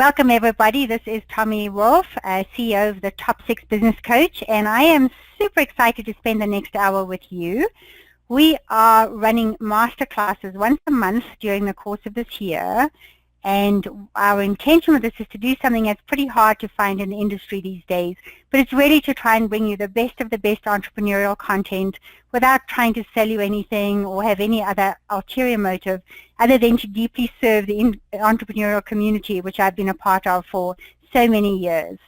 Welcome everybody. This is Tommy Wolf, CEO of the Top 6 Business Coach, and I am super excited to spend the next hour with you. We are running masterclasses once a month during the course of this year, and our intention with this is to do something that's pretty hard to find in the industry these days, but it's really to try and bring you the best of the best entrepreneurial content without trying to sell you anything or have any other ulterior motive other than to deeply serve the entrepreneurial community, which I've been a part of for so many years.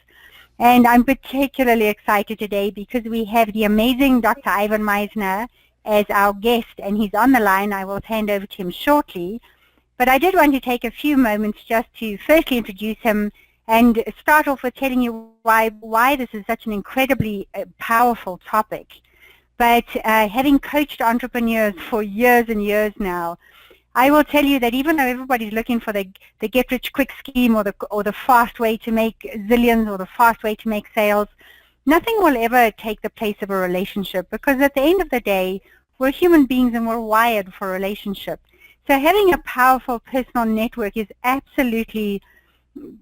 And I'm particularly excited today because we have the amazing Dr. Ivan Misner as our guest, and he's on the line. I will hand over to him shortly. But I did want to take a few moments just to firstly introduce him and start off with telling you why this is such an incredibly powerful topic. But having coached entrepreneurs for years and years now, I will tell you that even though everybody's looking for the get-rich-quick scheme or the fast way to make zillions or the fast way to make sales, nothing will ever take the place of a relationship, because at the end of the day, we're human beings and we're wired for a relationship. So having a powerful personal network is absolutely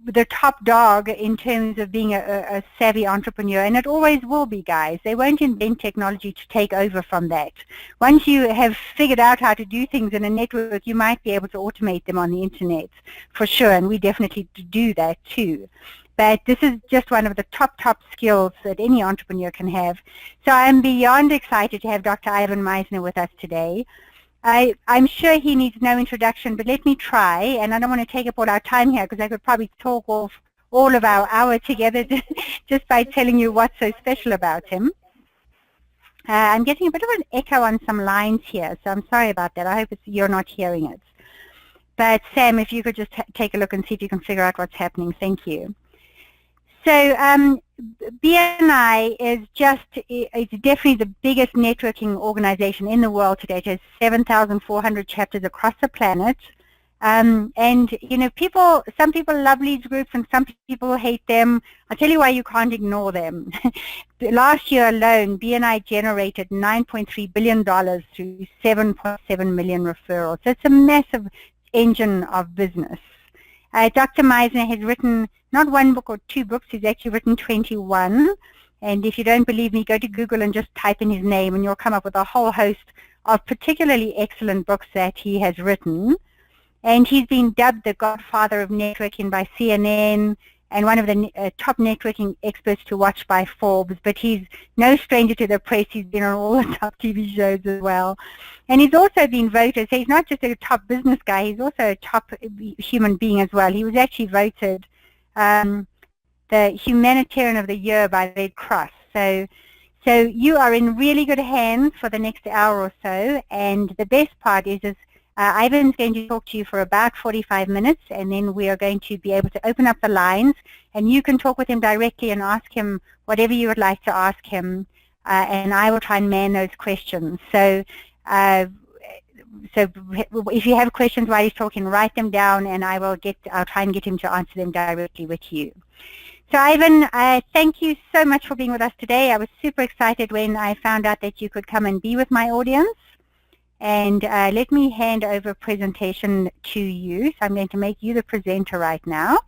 the top dog in terms of being a savvy entrepreneur, and it always will be, guys. They won't invent technology to take over from that. Once you have figured out how to do things in a network, you might be able to automate them on the internet for sure, and we definitely do that too. But this is just one of the top skills that any entrepreneur can have. So I'm beyond excited to have Dr. Ivan Misner with us today. I'm sure he needs no introduction, but let me try, and I don't want to take up all our time here because I could probably talk off all of our hour together just by telling you what's so special about him. I'm getting a bit of an echo on some lines here, so I'm sorry about that. I hope you're not hearing it. But Sam, if you could just take a look and see if you can figure out what's happening. Thank you. So BNI is definitely the biggest networking organization in the world today. It has 7,400 chapters across the planet. And, you know, some people love these groups and some people hate them. I'll tell you why you can't ignore them. Last year alone, BNI generated $9.3 billion through 7.7 million referrals. So it's a massive engine of business. Dr. Misner has written not one book or two books, he's actually written 21. And if you don't believe me, go to Google and just type in his name and you'll come up with a whole host of particularly excellent books that he has written. And he's been dubbed the godfather of networking by CNN and one of the top networking experts to watch by Forbes. But he's no stranger to the press. He's been on all the top TV shows as well. And he's also been voted, so he's not just a top business guy, he's also a top human being as well. He was actually voted the Humanitarian of the Year by Red Cross. So you are in really good hands for the next hour or so. And the best part is Ivan's going to talk to you for about 45 minutes, and then we are going to be able to open up the lines, and you can talk with him directly and ask him whatever you would like to ask him, and I will try and man those questions. So if you have questions while he's talking, write them down, and I'll try and get him to answer them directly with you. So Ivan, thank you so much for being with us today. I was super excited when I found out that you could come and be with my audience. And let me hand over presentation to you. So I'm going to make you the presenter right now.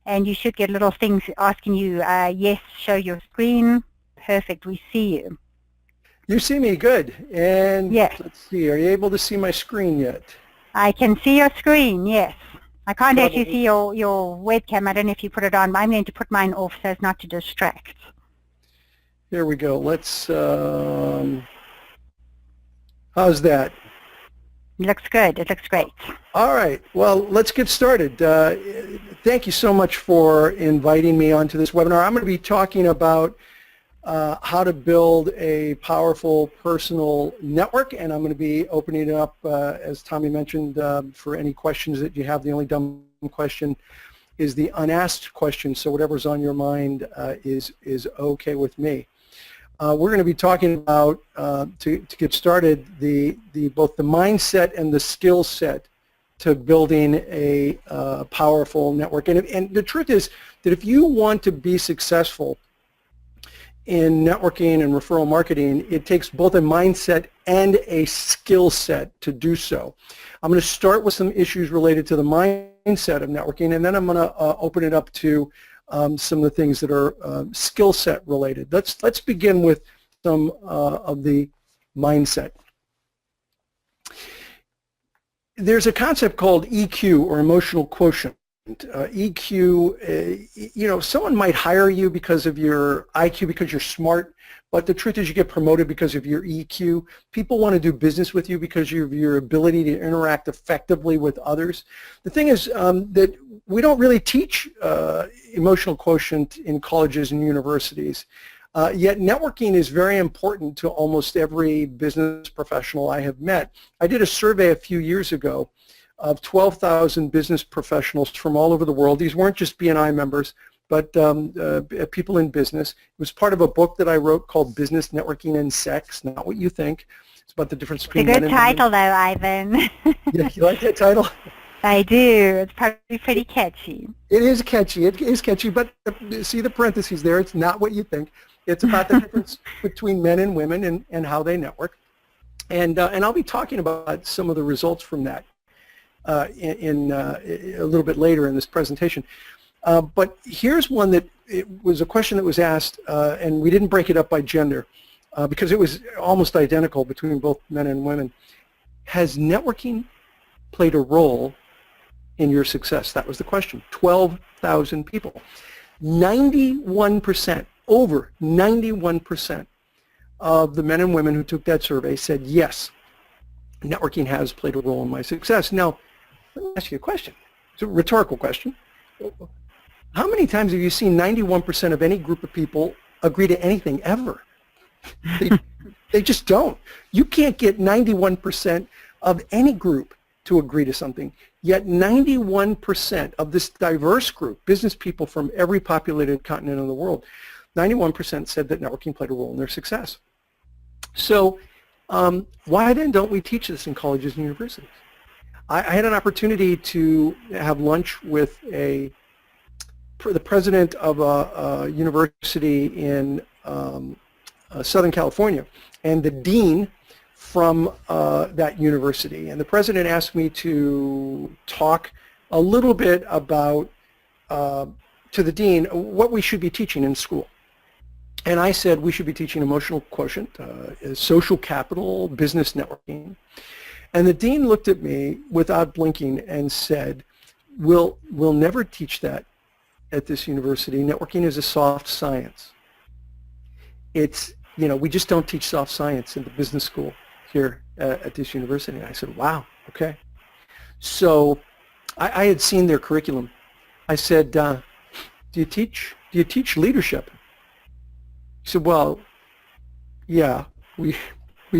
And you should get little things asking you, yes, show your screen. Perfect, we see you. You see me, good. And yes. Let's see, are you able to see my screen yet? I can see your screen, yes. I can't actually see your webcam. I don't know if you put it on, but I'm going to put mine off so as not to distract. Here we go. Let's, how's that? It looks good. It looks great. All right. Well, let's get started. Thank you so much for inviting me onto this webinar. I'm going to be talking about how to build a powerful personal network, and I'm going to be opening it up, as Tommy mentioned, for any questions that you have. The only dumb question is the unasked question, so whatever's on your mind is okay with me. We're going to be talking about, to get started, both the mindset and the skill set to building a powerful network. And the truth is that if you want to be successful in networking and referral marketing, it takes both a mindset and a skill set to do so. I'm going to start with some issues related to the mindset mindset of networking, and then I'm going to open it up to some of the things that are skill set related. Let's begin with some of the mindset. There's a concept called EQ, or emotional quotient. EQ, you know, someone might hire you because of your IQ, because you're smart, but the truth is you get promoted because of your EQ. People want to do business with you because of your ability to interact effectively with others. The thing is that we don't really teach emotional quotient in colleges and universities. Yet networking is very important to almost every business professional I have met. I did a survey a few years ago of 12,000 business professionals from all over the world. These weren't just BNI members, but people in business. It was part of a book that I wrote called Business, Networking, and Sex, Not What You Think. It's about the difference between men and women. It's a good title, though, Ivan. Yeah, you like that title? I do. It's probably pretty catchy. It is catchy. It is catchy, but see the parentheses there. It's not what you think. It's about the difference between men and women and how they network. And I'll be talking about some of the results from that in a little bit later in this presentation. But here's one that it was a question that was asked, and we didn't break it up by gender because it was almost identical between both men and women. Has networking played a role in your success? That was the question. 12,000 people. 91%, over 91% of the men and women who took that survey said, yes, networking has played a role in my success. Now, let me ask you a question. It's a rhetorical question. How many times have you seen 91% of any group of people agree to anything ever? They just don't. You can't get 91% of any group to agree to something, yet 91% of this diverse group, business people from every populated continent in the world, 91% said that networking played a role in their success. So why then don't we teach this in colleges and universities? I had an opportunity to have lunch with the president of a university in Southern California and the dean from that university. And the president asked me to talk a little bit about, to the dean, what we should be teaching in school. And I said we should be teaching emotional quotient, social capital, business networking. And the dean looked at me without blinking and said, we'll never teach that at this university. Networking is a soft science. It's, you know, we just don't teach soft science in the business school here at this university. And I said, wow, okay. So I had seen their curriculum. I said, do you teach leadership? He said, well, yeah, we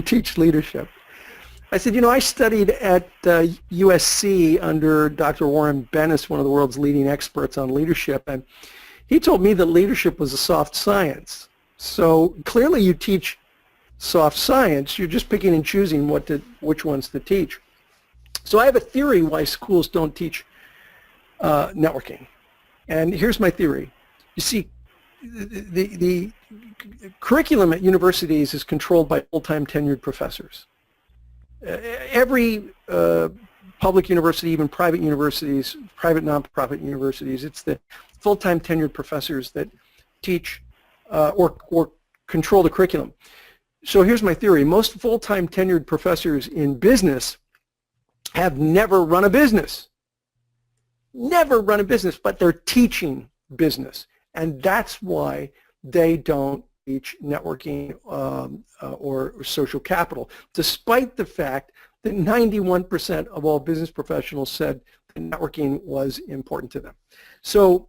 teach leadership. I said, you know, I studied at USC under Dr. Warren Bennis, one of the world's leading experts on leadership, and he told me that leadership was a soft science. So clearly you teach soft science, you're just picking and choosing which ones to teach. So I have a theory why schools don't teach networking. And here's my theory. You see, the curriculum at universities is controlled by full-time tenured professors. Every public university, even private universities, private nonprofit universities, it's the full-time tenured professors that teach or control the curriculum. So here's my theory. Most full-time tenured professors in business have never run a business. Never run a business, but they're teaching business. And that's why they don't teach networking or social capital, despite the fact that 91% of all business professionals said that networking was important to them. So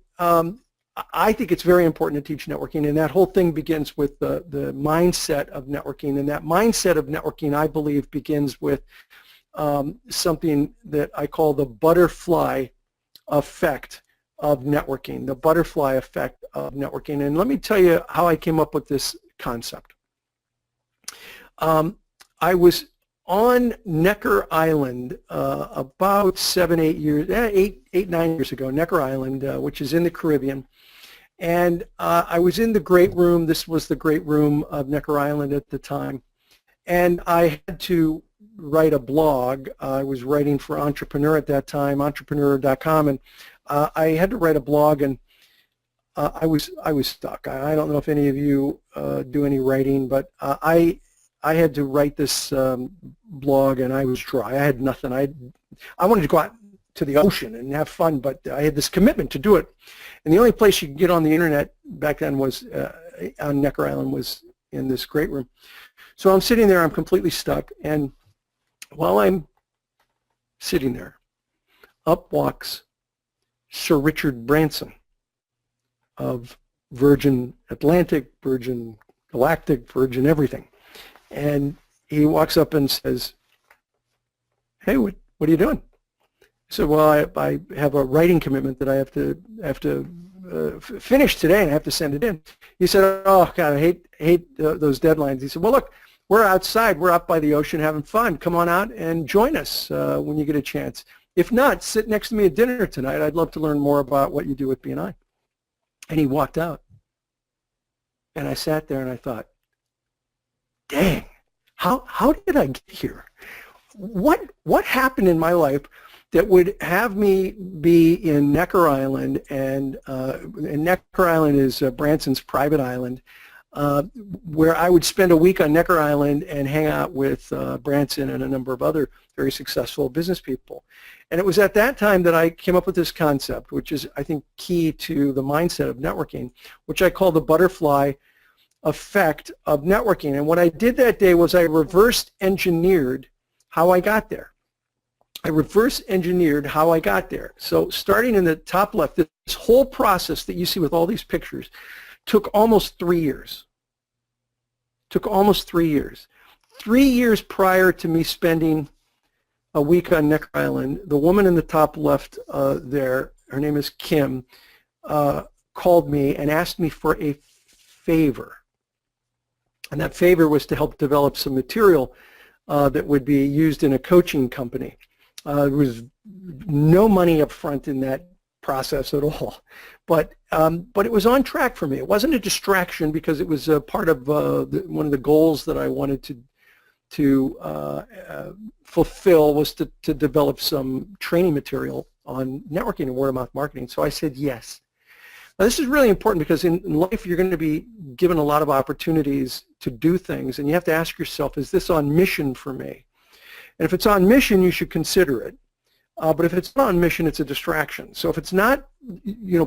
I think it's very important to teach networking, and that whole thing begins with the mindset of networking. And that mindset of networking, I believe, begins with something that I call the butterfly effect of networking, the butterfly effect of networking. And let me tell you how I came up with this concept. I was on Necker Island about 9 years ago, Necker Island, which is in the Caribbean. And I was in the Great Room. This was the Great Room of Necker Island at the time. And I had to write a blog. I was writing for Entrepreneur at that time, entrepreneur.com, and I had to write a blog, and I was stuck. I don't know if any of you do any writing, but I had to write this blog, and I was dry. I had nothing. I wanted to go out to the ocean and have fun, but I had this commitment to do it. And the only place you could get on the internet back then was on Necker Island, was in this great room. So I'm sitting there, I'm completely stuck, and while I'm sitting there, up walks Sir Richard Branson of Virgin Atlantic, Virgin Galactic, Virgin everything. And he walks up and says, "Hey, what are you doing?" I said, "Well, I have a writing commitment that I have to finish today, and I have to send it in." He said, "Oh God, I hate those deadlines." He said, "Well, look, we're outside. We're out by the ocean having fun. Come on out and join us when you get a chance. If not, sit next to me at dinner tonight. I'd love to learn more about what you do at BNI." And he walked out. And I sat there and I thought, dang, how did I get here? What happened in my life that would have me be in Necker Island, and Necker Island is Branson's private island, where I would spend a week on Necker Island and hang out with Branson and a number of other very successful business people. And it was at that time that I came up with this concept, which is, I think, key to the mindset of networking, which I call the butterfly effect of networking. And what I did that day was I reverse engineered how I got there. I reverse engineered how I got there. So starting in the top left, this whole process that you see with all these pictures took almost 3 years. Took almost 3 years. 3 years prior to me spending a week on Necker Island, the woman in the top left there, her name is Kim, called me and asked me for a favor. And that favor was to help develop some material that would be used in a coaching company. There was no money up front in that process at all, but it was on track for me. It wasn't a distraction because it was a part of one of the goals that I wanted to fulfill, was to develop some training material on networking and word-of-mouth marketing. So I said yes. Now, this is really important because in life you're going to be given a lot of opportunities to do things, and you have to ask yourself, is this on mission for me? And if it's on mission, you should consider it. But if it's not on mission, it's a distraction. So if it's not,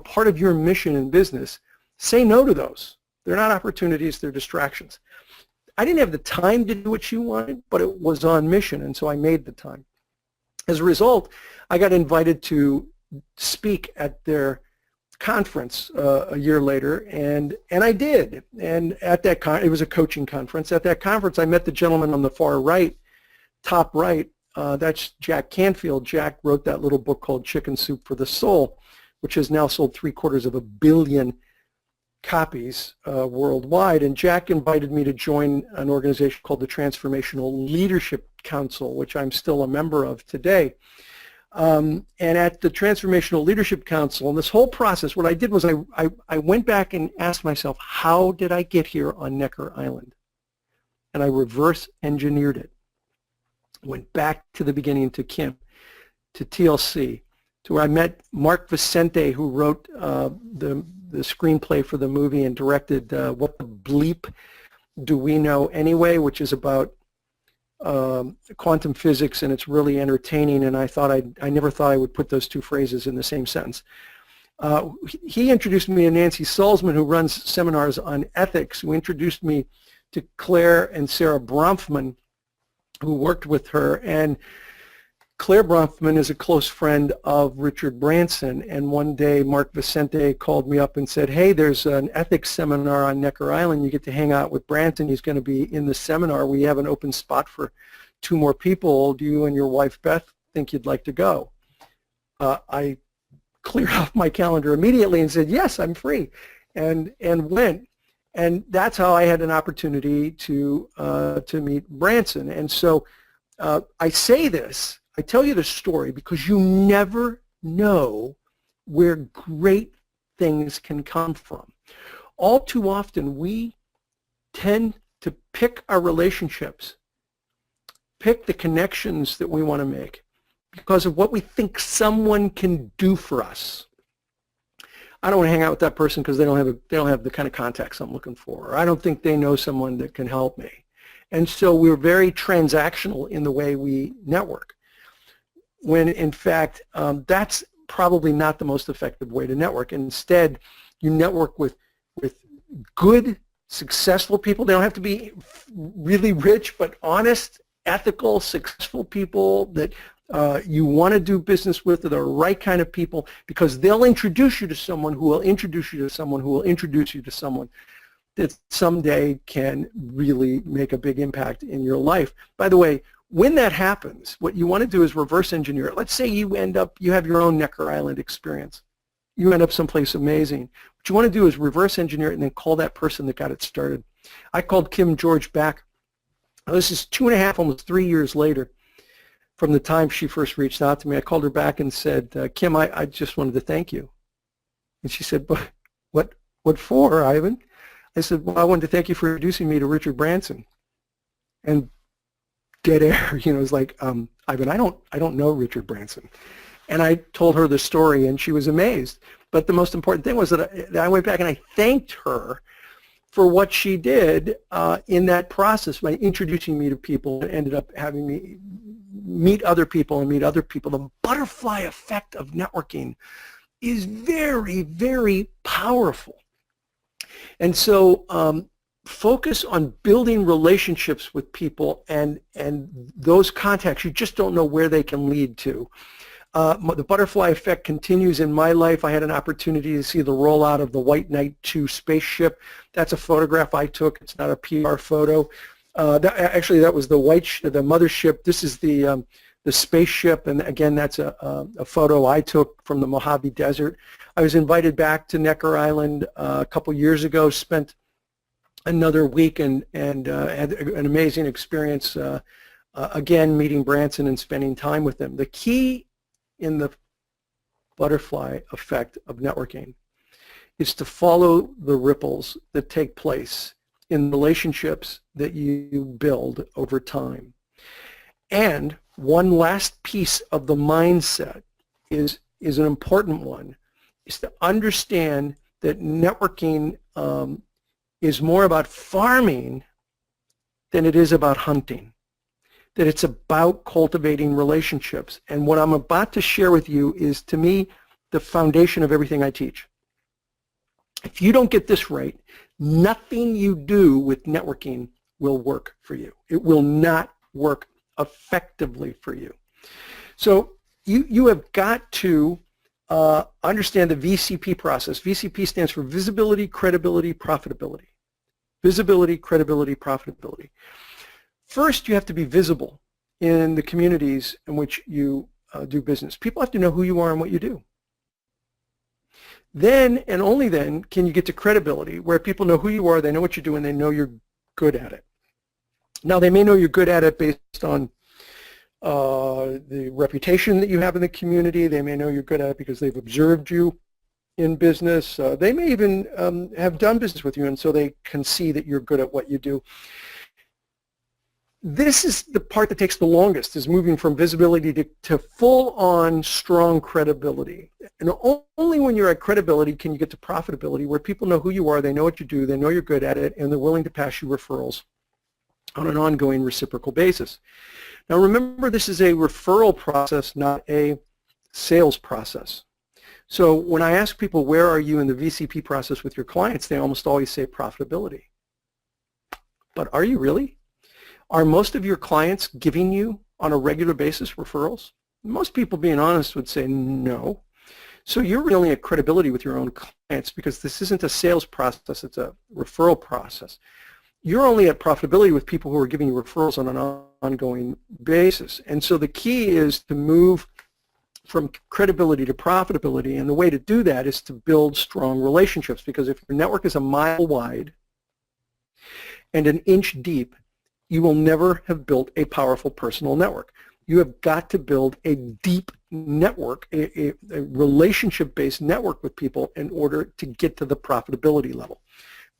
part of your mission in business, say no to those. They're not opportunities, they're distractions. I didn't have the time to do what she wanted, but it was on mission, and so I made the time. As a result, I got invited to speak at their conference a year later, and I did. And at that it was a coaching conference. At that conference, I met the gentleman on the far right, top right. That's Jack Canfield. Jack wrote that little book called Chicken Soup for the Soul, which has now sold 750 million copies worldwide. And Jack invited me to join an organization called the Transformational Leadership Council, which I'm still a member of today. And at the Transformational Leadership Council, and this whole process, what I did was I went back and asked myself, how did I get here on Necker Island? And I reverse engineered it. Went back to the beginning, to Kim, to TLC, to where I met Mark Vicente, who wrote the screenplay for the movie and directed What the Bleep Do We Know Anyway, which is about quantum physics, and it's really entertaining, and I never thought I would put those two phrases in the same sentence. He introduced me to Nancy Salzman, who runs seminars on ethics, who introduced me to Claire and Sarah Bronfman, who worked with her. And Claire Bronfman is a close friend of Richard Branson, and one day Mark Vicente called me up and said, hey, there's an ethics seminar on Necker Island. You get to hang out with Branson. He's going to be in the seminar. We have an open spot for 2 more people. Do you and your wife, Beth, think you'd like to go? I cleared off my calendar immediately and said, yes, I'm free, and went. And that's how I had an opportunity to meet Branson. And so I say this, I tell you the story because you never know where great things can come from. All too often we tend to pick our relationships pick the connections that we want to make because of what we think someone can do for us. I don't want to hang out with that person because they don't have the kind of contacts I'm looking for. Or I don't think they know someone that can help me. And so we're very transactional in the way we network, when in fact that's probably not the most effective way to network. Instead, you network with good, successful people. They don't have to be really rich, but honest, ethical, successful people that you want to do business with, are the right kind of people, because they'll introduce you to someone who will introduce you to someone who will introduce you to someone that someday can really make a big impact in your life. By the way, when that happens, what you want to do is reverse engineer it. Let's say you have your own Necker Island experience. You end up someplace amazing. What you want to do is reverse engineer it and then call that person that got it started. I called Kim George back. This is 2.5, almost 3 years later from the time she first reached out to me. I called her back and said, Kim, I just wanted to thank you. And she said, but what for, Ivan? I said, well, I wanted to thank you for introducing me to Richard Branson. And dead air, it was like, Ivan, I don't know Richard Branson. And I told her the story, and she was amazed. But the most important thing was that I went back and I thanked her for what she did in that process by introducing me to people and ended up having me meet other people and meet other people. The butterfly effect of networking is very, very powerful. And so focus on building relationships with people and those contacts. You just don't know where they can lead to. The butterfly effect continues in my life. I had an opportunity to see the rollout of the White Knight 2 spaceship. That's a photograph I took. It's not a PR photo. Actually, that was the mothership. This is the spaceship, and again, that's a photo I took from the Mojave Desert. I was invited back to Necker Island a couple years ago, spent another week and had an amazing experience, again, meeting Branson and spending time with him. The key in the butterfly effect of networking is to follow the ripples that take place in relationships that you build over time. And one last piece of the mindset is an important one, is to understand that networking is more about farming than it is about hunting, that it's about cultivating relationships. And what I'm about to share with you is, to me, the foundation of everything I teach. If you don't get this right, nothing you do with networking will work for you. It will not work effectively for you. So you have got to understand the VCP process. VCP stands for visibility, credibility, profitability. Visibility, credibility, profitability. First, you have to be visible in the communities in which you do business. People have to know who you are and what you do. Then, and only then, can you get to credibility, where people know who you are, they know what you do, and they know you're good at it. Now, they may know you're good at it based on the reputation that you have in the community. They may know you're good at it because they've observed you in business. They may even have done business with you, and so they can see that you're good at what you do. This is the part that takes the longest, is moving from visibility to full-on strong credibility. And only when you're at credibility can you get to profitability, where people know who you are, they know what you do, they know you're good at it, and they're willing to pass you referrals on an ongoing reciprocal basis. Now remember, this is a referral process, not a sales process. So when I ask people, where are you in the VCP process with your clients, they almost always say profitability. But are you really? Are most of your clients giving you on a regular basis referrals? Most people, being honest, would say no. So you're really at credibility with your own clients, because this isn't a sales process, it's a referral process. You're only at profitability with people who are giving you referrals on an ongoing basis. And so the key is to move from credibility to profitability, and the way to do that is to build strong relationships, because if your network is a mile wide and an inch deep, you will never have built a powerful personal network. You have got to build a deep network, a relationship-based network with people in order to get to the profitability level.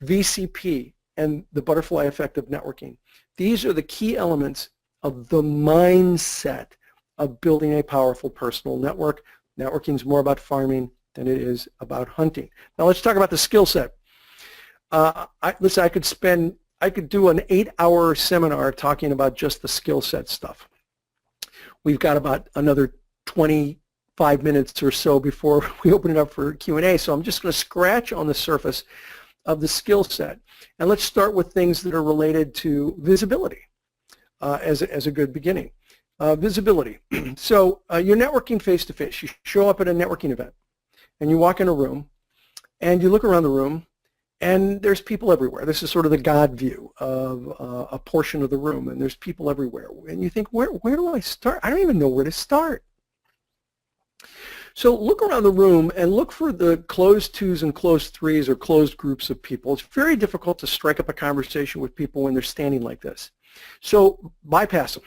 VCP and the butterfly effect of networking. These are the key elements of the mindset of building a powerful personal network. Networking is more about farming than it is about hunting. Now let's talk about the skill set. Listen, I could do an 8-hour seminar talking about just the skill set stuff. We've got about another 25 minutes or so before we open it up for Q&A, so I'm just going to scratch on the surface of the skill set. And let's start with things that are related to visibility as a good beginning. Visibility. So you're networking face-to-face. You show up at a networking event, and you walk in a room, and you look around the room, and there's people everywhere. This is sort of the God view of a portion of the room, and there's people everywhere. And you think, where do I start? I don't even know where to start. So look around the room and look for the closed twos and closed threes or closed groups of people. It's very difficult to strike up a conversation with people when they're standing like this. So bypass them.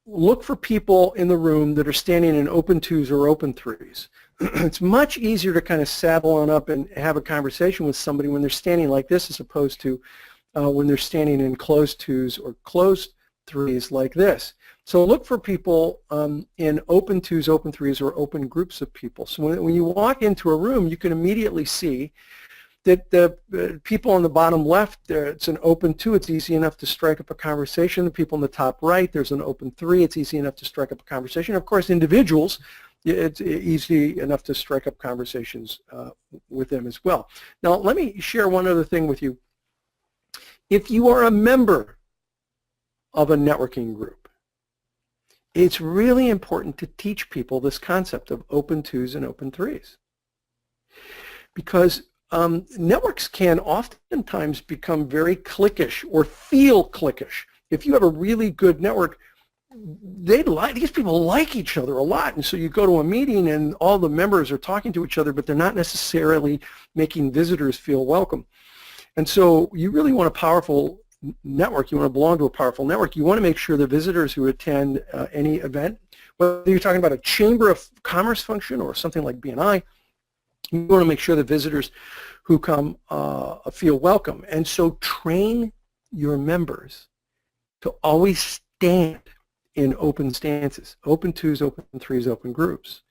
Look for people in the room that are standing in open twos or open threes. It's much easier to kind of saddle on up and have a conversation with somebody when they're standing like this as opposed to when they're standing in closed twos or closed threes like this. So look for people in open twos, open threes, or open groups of people. So when you walk into a room, you can immediately see that the people on the bottom left, it's an open two, it's easy enough to strike up a conversation. The people on the top right, there's an open three, it's easy enough to strike up a conversation. Of course, individuals, it's easy enough to strike up conversations with them as well. Now, let me share one other thing with you. If you are a member of a networking group, it's really important to teach people this concept of open twos and open threes. Because networks can oftentimes become very cliquish or feel cliquish. If you have a really good network, these people like each other a lot, and so you go to a meeting and all the members are talking to each other, but they're not necessarily making visitors feel welcome. And so you really want a powerful network. You want to belong to a powerful network. You want to make sure the visitors who attend any event, whether you're talking about a chamber of commerce function or something like BNI, you want to make sure the visitors who come feel welcome. And so train your members to always stand in open stances, open twos, open threes, open groups.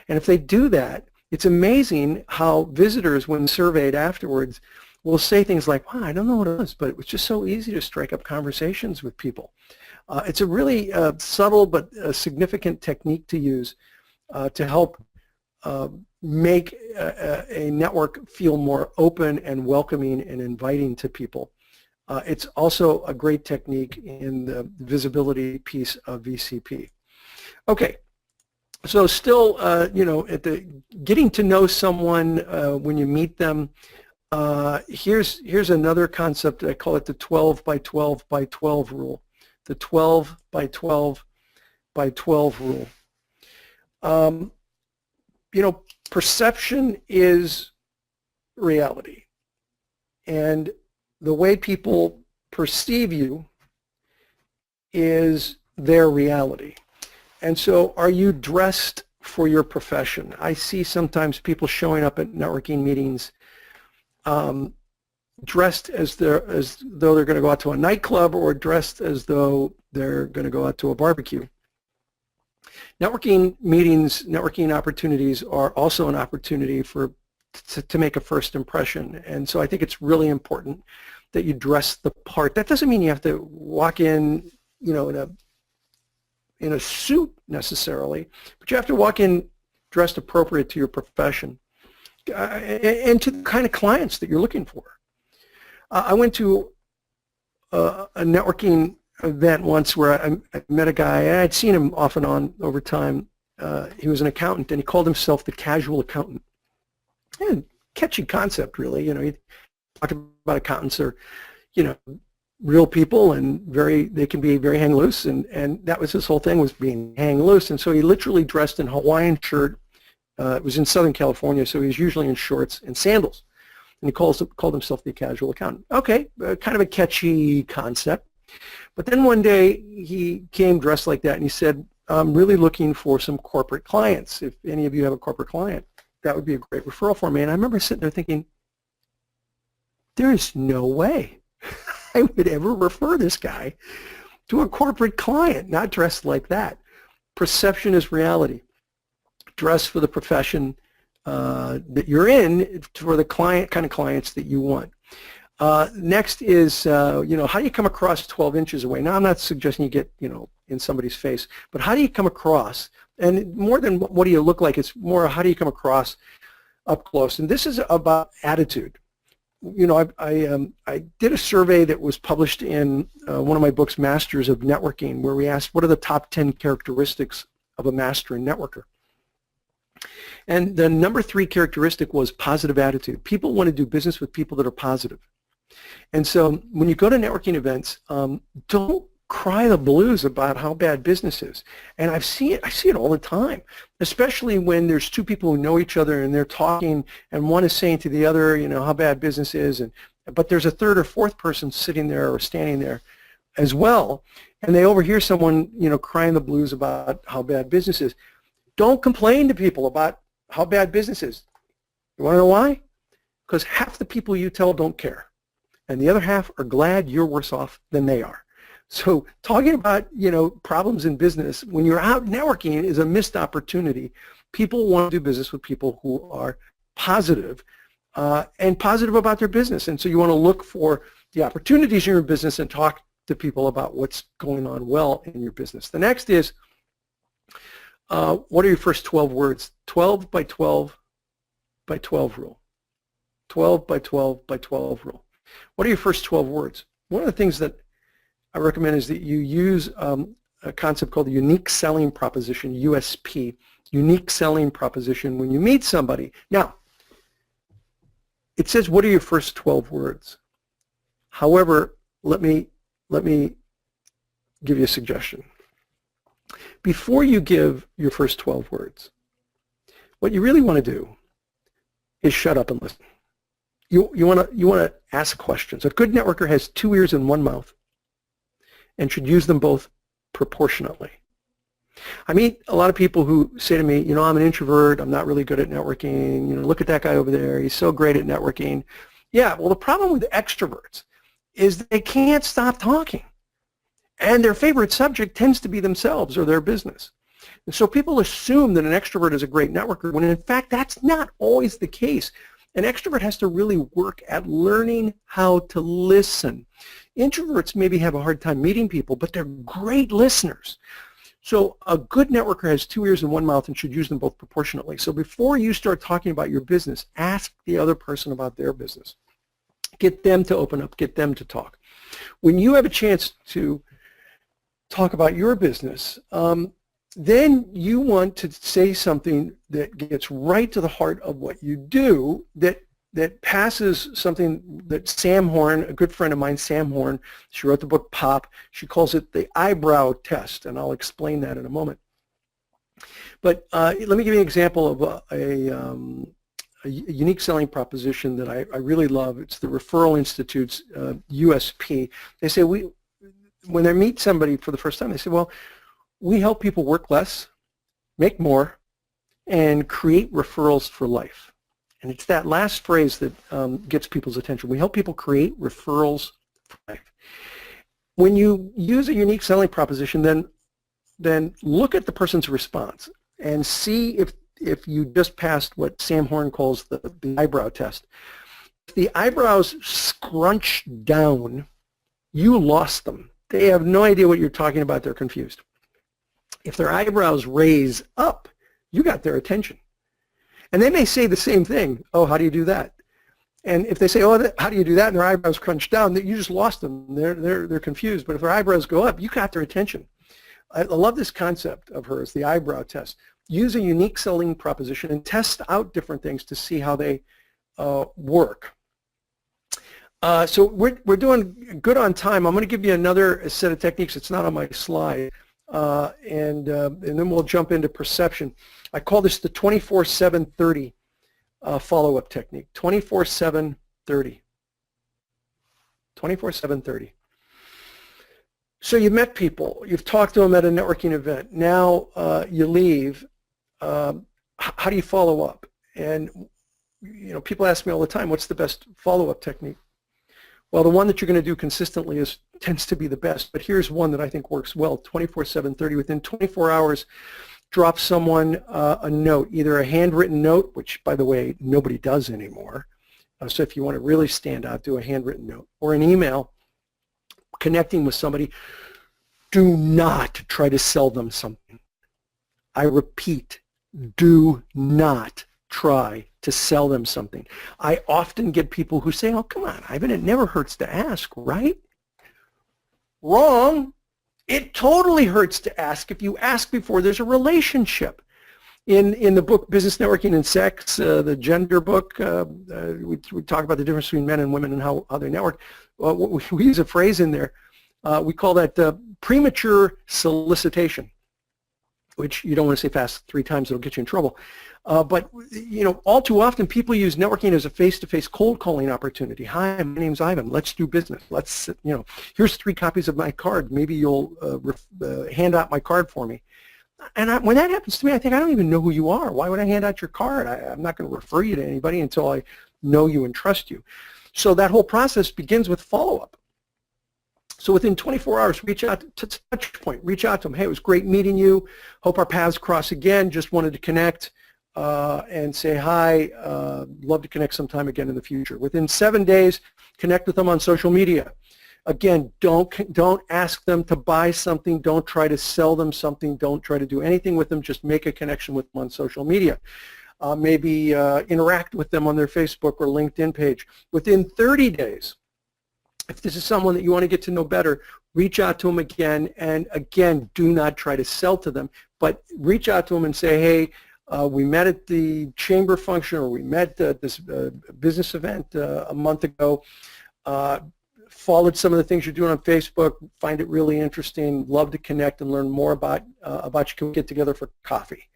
And if they do that, it's amazing how visitors, when surveyed afterwards, will say things like, wow, I don't know what it was, but it was just so easy to strike up conversations with people. It's a really subtle but significant technique to use to help make a network feel more open and welcoming and inviting to people. It's also a great technique in the visibility piece of VCP. Okay, so still, at the getting to know someone when you meet them, here's another concept. I call it the 12 by 12 by 12 rule. The 12 by 12 by 12 rule. Perception is reality, and the way people perceive you is their reality. And so are you dressed for your profession? I see sometimes people showing up at networking meetings dressed as though they're going to go out to a nightclub or dressed as though they're going to go out to a barbecue. Networking meetings, networking opportunities are also an opportunity to make a first impression. And so I think it's really important that you dress the part. That doesn't mean you have to walk in, in a suit necessarily, but you have to walk in dressed appropriate to your profession and to the kind of clients that you're looking for. I went to a networking event once where I met a guy, and I'd seen him off and on over time. He was an accountant, and he called himself the casual accountant. And catchy concept, really. He talked about accountants are, real people, and they can be very hang loose, and that was his whole thing, was being hang loose. And so he literally dressed in a Hawaiian shirt. It was in Southern California, so he was usually in shorts and sandals. And he called himself the casual accountant. Okay, kind of a catchy concept. But then one day he came dressed like that, and he said, I'm really looking for some corporate clients. If any of you have a corporate client, that would be a great referral for me. And I remember sitting there thinking, there is no way I would ever refer this guy to a corporate client, not dressed like that. Perception is reality. Dress for the profession that you're in, for the kind of clients that you want. Next is, how do you come across 12 inches away? Now, I'm not suggesting you get, in somebody's face, but how do you come across? And more than what do you look like, it's more how do you come across up close? And this is about attitude. I did a survey that was published in one of my books, Masters of Networking, where we asked what are the top 10 characteristics of a master and networker. And the number 3 characteristic was positive attitude. People want to do business with people that are positive. And so when you go to networking events, don't cry the blues about how bad business is. And I see it all the time, especially when there's two people who know each other and they're talking and one is saying to the other, how bad business is, but there's a third or fourth person sitting there or standing there as well, and they overhear someone, crying the blues about how bad business is. Don't complain to people about how bad business is. You want to know why? Because half the people you tell don't care, and the other half are glad you're worse off than they are. So talking about, problems in business when you're out networking is a missed opportunity. People want to do business with people who are positive and positive about their business. And so you want to look for the opportunities in your business and talk to people about what's going on well in your business. The next is, what are your first 12 words? 12 by 12 by 12 rule. 12 by 12 by 12 rule. What are your first 12 words? One of the things that I recommend is that you use a concept called the unique selling proposition, USP, unique selling proposition, when you meet somebody. Now, it says, what are your first 12 words? However, let me give you a suggestion. Before you give your first 12 words, what you really want to do is shut up and listen. You want to ask questions. A good networker has 2 ears and 1 mouth, and should use them both proportionately. I meet a lot of people who say to me, I'm an introvert, I'm not really good at networking, look at that guy over there, he's so great at networking. Yeah, well, the problem with extroverts is they can't stop talking, and their favorite subject tends to be themselves or their business. And so people assume that an extrovert is a great networker, when in fact that's not always the case. An extrovert has to really work at learning how to listen. Introverts maybe have a hard time meeting people, but they're great listeners. So a good networker has 2 ears and 1 mouth and should use them both proportionately. So before you start talking about your business, ask the other person about their business. Get them to open up, get them to talk. When you have a chance to talk about your business, then you want to say something that gets right to the heart of what you do, that passes something that Sam Horn, a good friend of mine, Sam Horn, she wrote the book Pop, she calls it the eyebrow test, and I'll explain that in a moment. But let me give you an example of a unique selling proposition that I really love. It's the Referral Institute's USP. They say, when they meet somebody for the first time, they say, well, we help people work less, make more, and create referrals for life. And it's that last phrase that gets people's attention. We help people create referrals for life. When you use a unique selling proposition, then look at the person's response and see if you just passed what Sam Horn calls the eyebrow test. If the eyebrows scrunch down, you lost them. They have no idea what you're talking about. They're confused. If their eyebrows raise up, you got their attention. And they may say the same thing. Oh, how do you do that? And if they say, oh, how do you do that? And their eyebrows crunch down, you just lost them. They're confused. But if their eyebrows go up, you got their attention. I love this concept of hers, the eyebrow test. Use a unique selling proposition and test out different things to see how they work. So we're doing good on time. I'm going to give you another set of techniques. It's not on my slide. And then we'll jump into perception. I call this the 24/7/30 follow-up technique. 24/7/30. 24/7/30. So you've met people. You've talked to them at a networking event. Now you leave. How do you follow up? And people ask me all the time, what's the best follow-up technique? Well, the one that you're going to do consistently is tends to be the best, but here's one that I think works well, 24/7/30. Within 24 hours, drop someone a note, either a handwritten note, which, by the way, nobody does anymore. So if you want to really stand out, do a handwritten note, or an email connecting with somebody. Do not try to sell them something. I repeat, do not try to sell them something. I often get people who say, oh, come on, Ivan, it never hurts to ask, right? Wrong. It totally hurts to ask if you ask before there's a relationship. In the book Business Networking and Sex, the gender book, we talk about the difference between men and women and how they network. We use a phrase in there. We call that premature solicitation, which you don't want to say fast 3 times, it'll get you in trouble. But you know, all too often people use networking as a face-to-face cold calling opportunity. Hi, my name's Ivan. Let's do business. Let's, you know, here's 3 copies of my card. Maybe you'll hand out my card for me. And when that happens to me, I think, I don't even know who you are. Why would I hand out your card? I'm not going to refer you to anybody until I know you and trust you. So that whole process begins with follow-up. So within 24 hours, reach out to touch point. Reach out to them. Hey, it was great meeting you. Hope our paths cross again. Just wanted to connect and say hi. Love to connect sometime again in the future. Within 7 days, connect with them on social media. Again, don't ask them to buy something. Don't try to sell them something. Don't try to do anything with them. Just make a connection with them on social media. Maybe interact with them on their Facebook or LinkedIn page. Within 30 days, if this is someone that you want to get to know better, reach out to them again. And again, do not try to sell to them, but reach out to them and say, hey, we met at the chamber function, or we met at this business event a month ago. Followed some of the things you're doing on Facebook, find it really interesting, love to connect and learn more about you. Can we get together for coffee?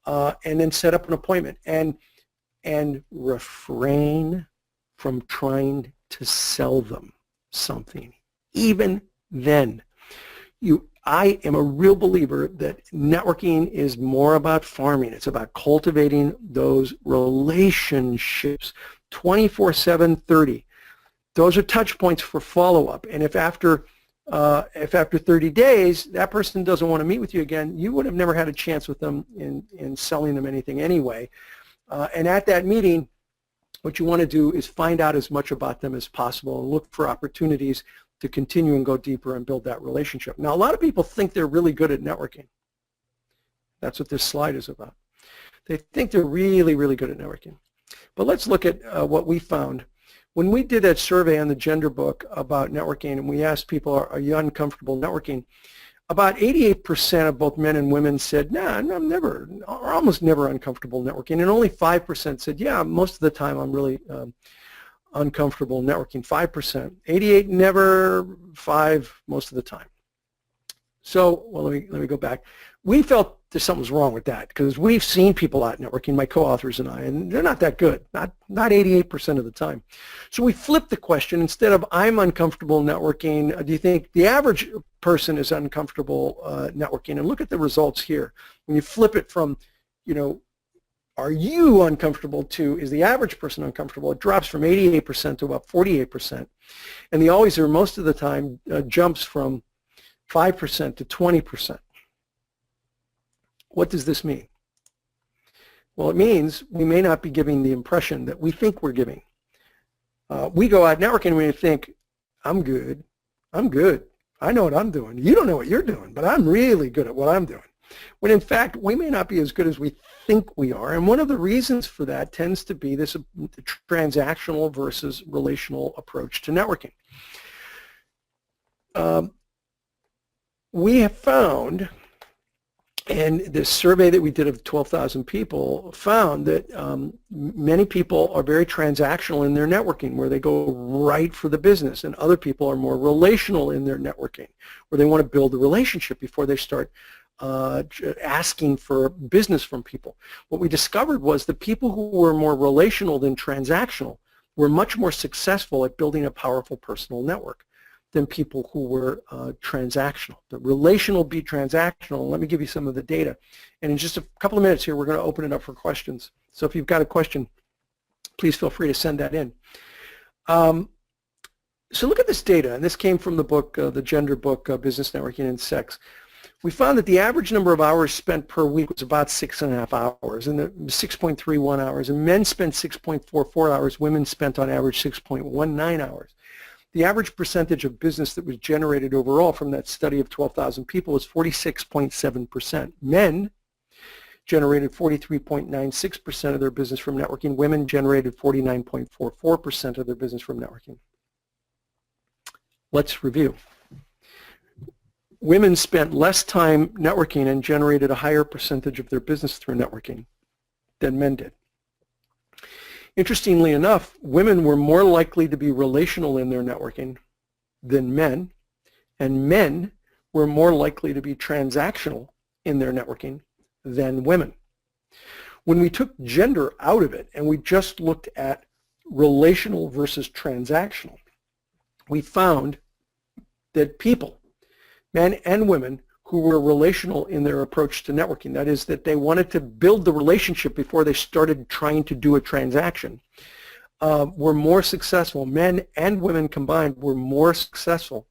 And then set up an appointment, and refrain from trying to sell them something. Even then, I am a real believer that networking is more about farming. It's about cultivating those relationships 24/7/30. Those are touch points for follow-up. And if after 30 days that person doesn't want to meet with you again, you would have never had a chance with them in selling them anything anyway. And at that meeting, what you want to do is find out as much about them as possible and look for opportunities to continue and go deeper and build that relationship. Now, a lot of people think they're really good at networking. That's what this slide is about. They think they're really, really good at networking. But let's look at what we found. When we did that survey on the gender book about networking, and we asked people, are you uncomfortable networking? About 88% of both men and women said, nah, I'm never, or almost never uncomfortable networking. And only 5% said, yeah, most of the time I'm really uncomfortable networking. 5%. 88 never, 5 most of the time. So, well, let me go back. We felt there's something was wrong with that, because we've seen people out networking, my co-authors and I, and they're not that good, not 88% of the time. So we flipped the question. Instead of I'm uncomfortable networking, do you think the average person is uncomfortable networking? And look at the results here. When you flip it from, you know, are you uncomfortable to is the average person uncomfortable, it drops from 88% to about 48%. And the always or most of the time jumps from 5% to 20%. What does this mean? Well, it means we may not be giving the impression that we think we're giving. We go out networking and we think, I'm good, I know what I'm doing. You don't know what you're doing, but I'm really good at what I'm doing. When in fact, we may not be as good as we think we are. And one of the reasons for that tends to be this transactional versus relational approach to networking. We have found, and this survey that we did of 12,000 people found that many people are very transactional in their networking, where they go right for the business, and other people are more relational in their networking, where they want to build a relationship before they start asking for business from people. What we discovered was the people who were more relational than transactional were much more successful at building a powerful personal network than people who were transactional. The relational beat transactional. Let me give you some of the data. And in just a couple of minutes here, we're going to open it up for questions. So if you've got a question, please feel free to send that in. So look at this data, and this came from the book, the gender book, Business Networking and Sex. We found that the average number of hours spent per week was about 6.5 hours, and 6.31 hours, and men spent 6.44 hours, women spent on average 6.19 hours. The average percentage of business that was generated overall from that study of 12,000 people was 46.7%. Men generated 43.96% of their business from networking. Women generated 49.44% of their business from networking. Let's review. Women spent less time networking and generated a higher percentage of their business through networking than men did. Interestingly enough, women were more likely to be relational in their networking than men, and men were more likely to be transactional in their networking than women. When we took gender out of it and we just looked at relational versus transactional, we found that people, men and women, who were relational in their approach to networking, that is, that they wanted to build the relationship before they started trying to do a transaction, were more successful. Men and women combined were more successful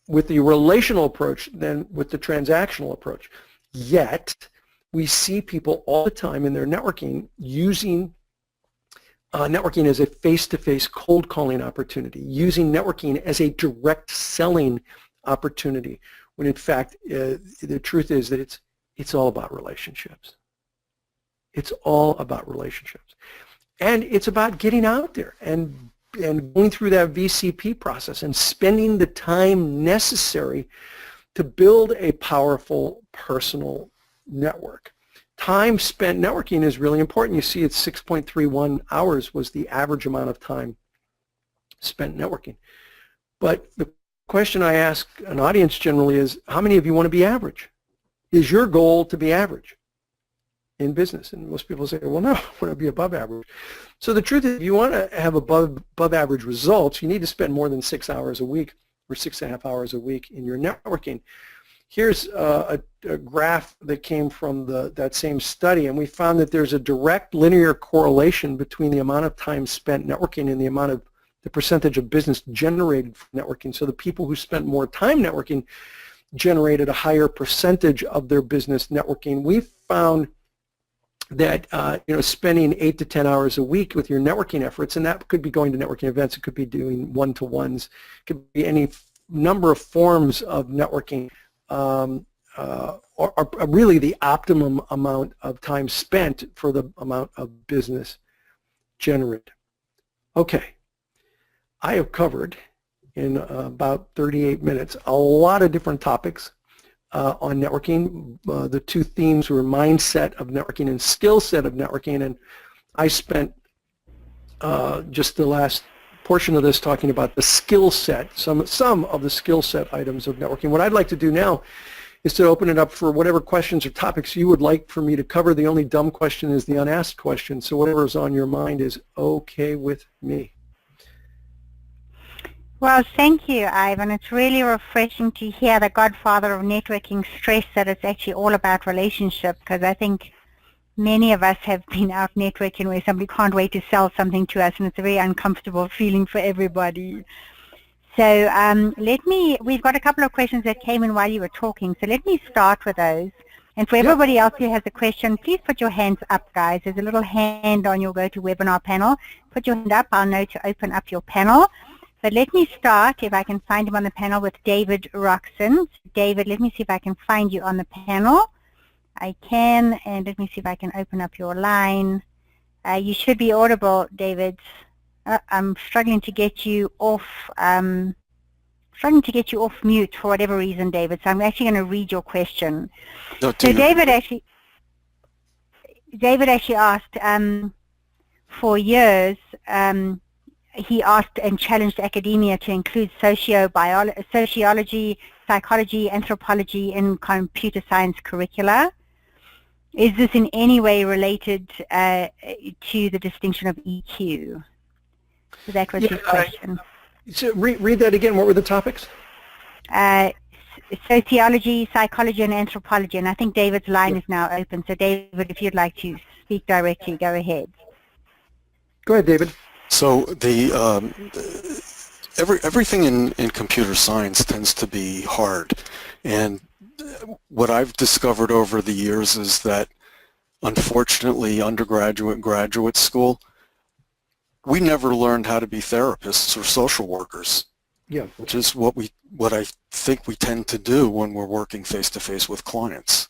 with the relational approach than with the transactional approach. Yet, we see people all the time in their networking using networking as a face-to-face cold calling opportunity, using networking as a direct selling opportunity, when in fact the truth is that it's all about relationships. It's all about relationships. And it's about getting out there and going through that VCP process and spending the time necessary to build a powerful personal network. Time spent networking is really important. You see it's 6.31 hours was the average amount of time spent networking. But the question I ask an audience generally is, how many of you want to be average? Is your goal to be average in business? And most people say, well, no, I want to be above average. So the truth is, if you want to have above average results, you need to spend more than 6 hours a week or 6.5 hours a week in your networking. Here's a graph that came from that same study, and we found that there's a direct linear correlation between the amount of time spent networking and the percentage of business generated from networking. So the people who spent more time networking generated a higher percentage of their business networking. We found that spending 8 to 10 hours a week with your networking efforts, and that could be going to networking events, it could be doing one-to-ones, it could be any number of forms of networking, are really the optimum amount of time spent for the amount of business generated. Okay, I have covered in about 38 minutes a lot of different topics on networking. The two themes were mindset of networking and skill set of networking, and I spent just the last portion of this talking about the skill set, some of the skill set items of networking. What I'd like to do now is to open it up for whatever questions or topics you would like for me to cover. The only dumb question is the unasked question, so whatever is on your mind is okay with me. Well, thank you, Ivan. It's really refreshing to hear the godfather of networking stress that it's actually all about relationship, because I think many of us have been out networking where somebody can't wait to sell something to us, and it's a very uncomfortable feeling for everybody. So we've got a couple of questions that came in while you were talking, so let me start with those. And for everybody else who has a question, please put your hands up, guys. There's a little hand on your GoToWebinar panel. Put your hand up. I'll know to open up your panel. But let me start, if I can find him on the panel, with David Roxon. David, let me see if I can find you on the panel. I can, and let me see if I can open up your line. You should be audible, David. I'm struggling to get you off. Mute for whatever reason, David. So I'm actually going to read your question. So David actually asked, for years, he asked and challenged academia to include sociology, psychology, anthropology in computer science curricula. Is this in any way related to the distinction of EQ? So that was his question. So read that again. What were the topics? Sociology, psychology, and anthropology. And I think David's line is now open. So David, if you'd like to speak directly, go ahead. Go ahead, David. So everything in computer science tends to be hard, and what I've discovered over the years is that, unfortunately, undergraduate and graduate school, we never learned how to be therapists or social workers. Yeah. Which is what I think we tend to do when we're working face-to-face with clients.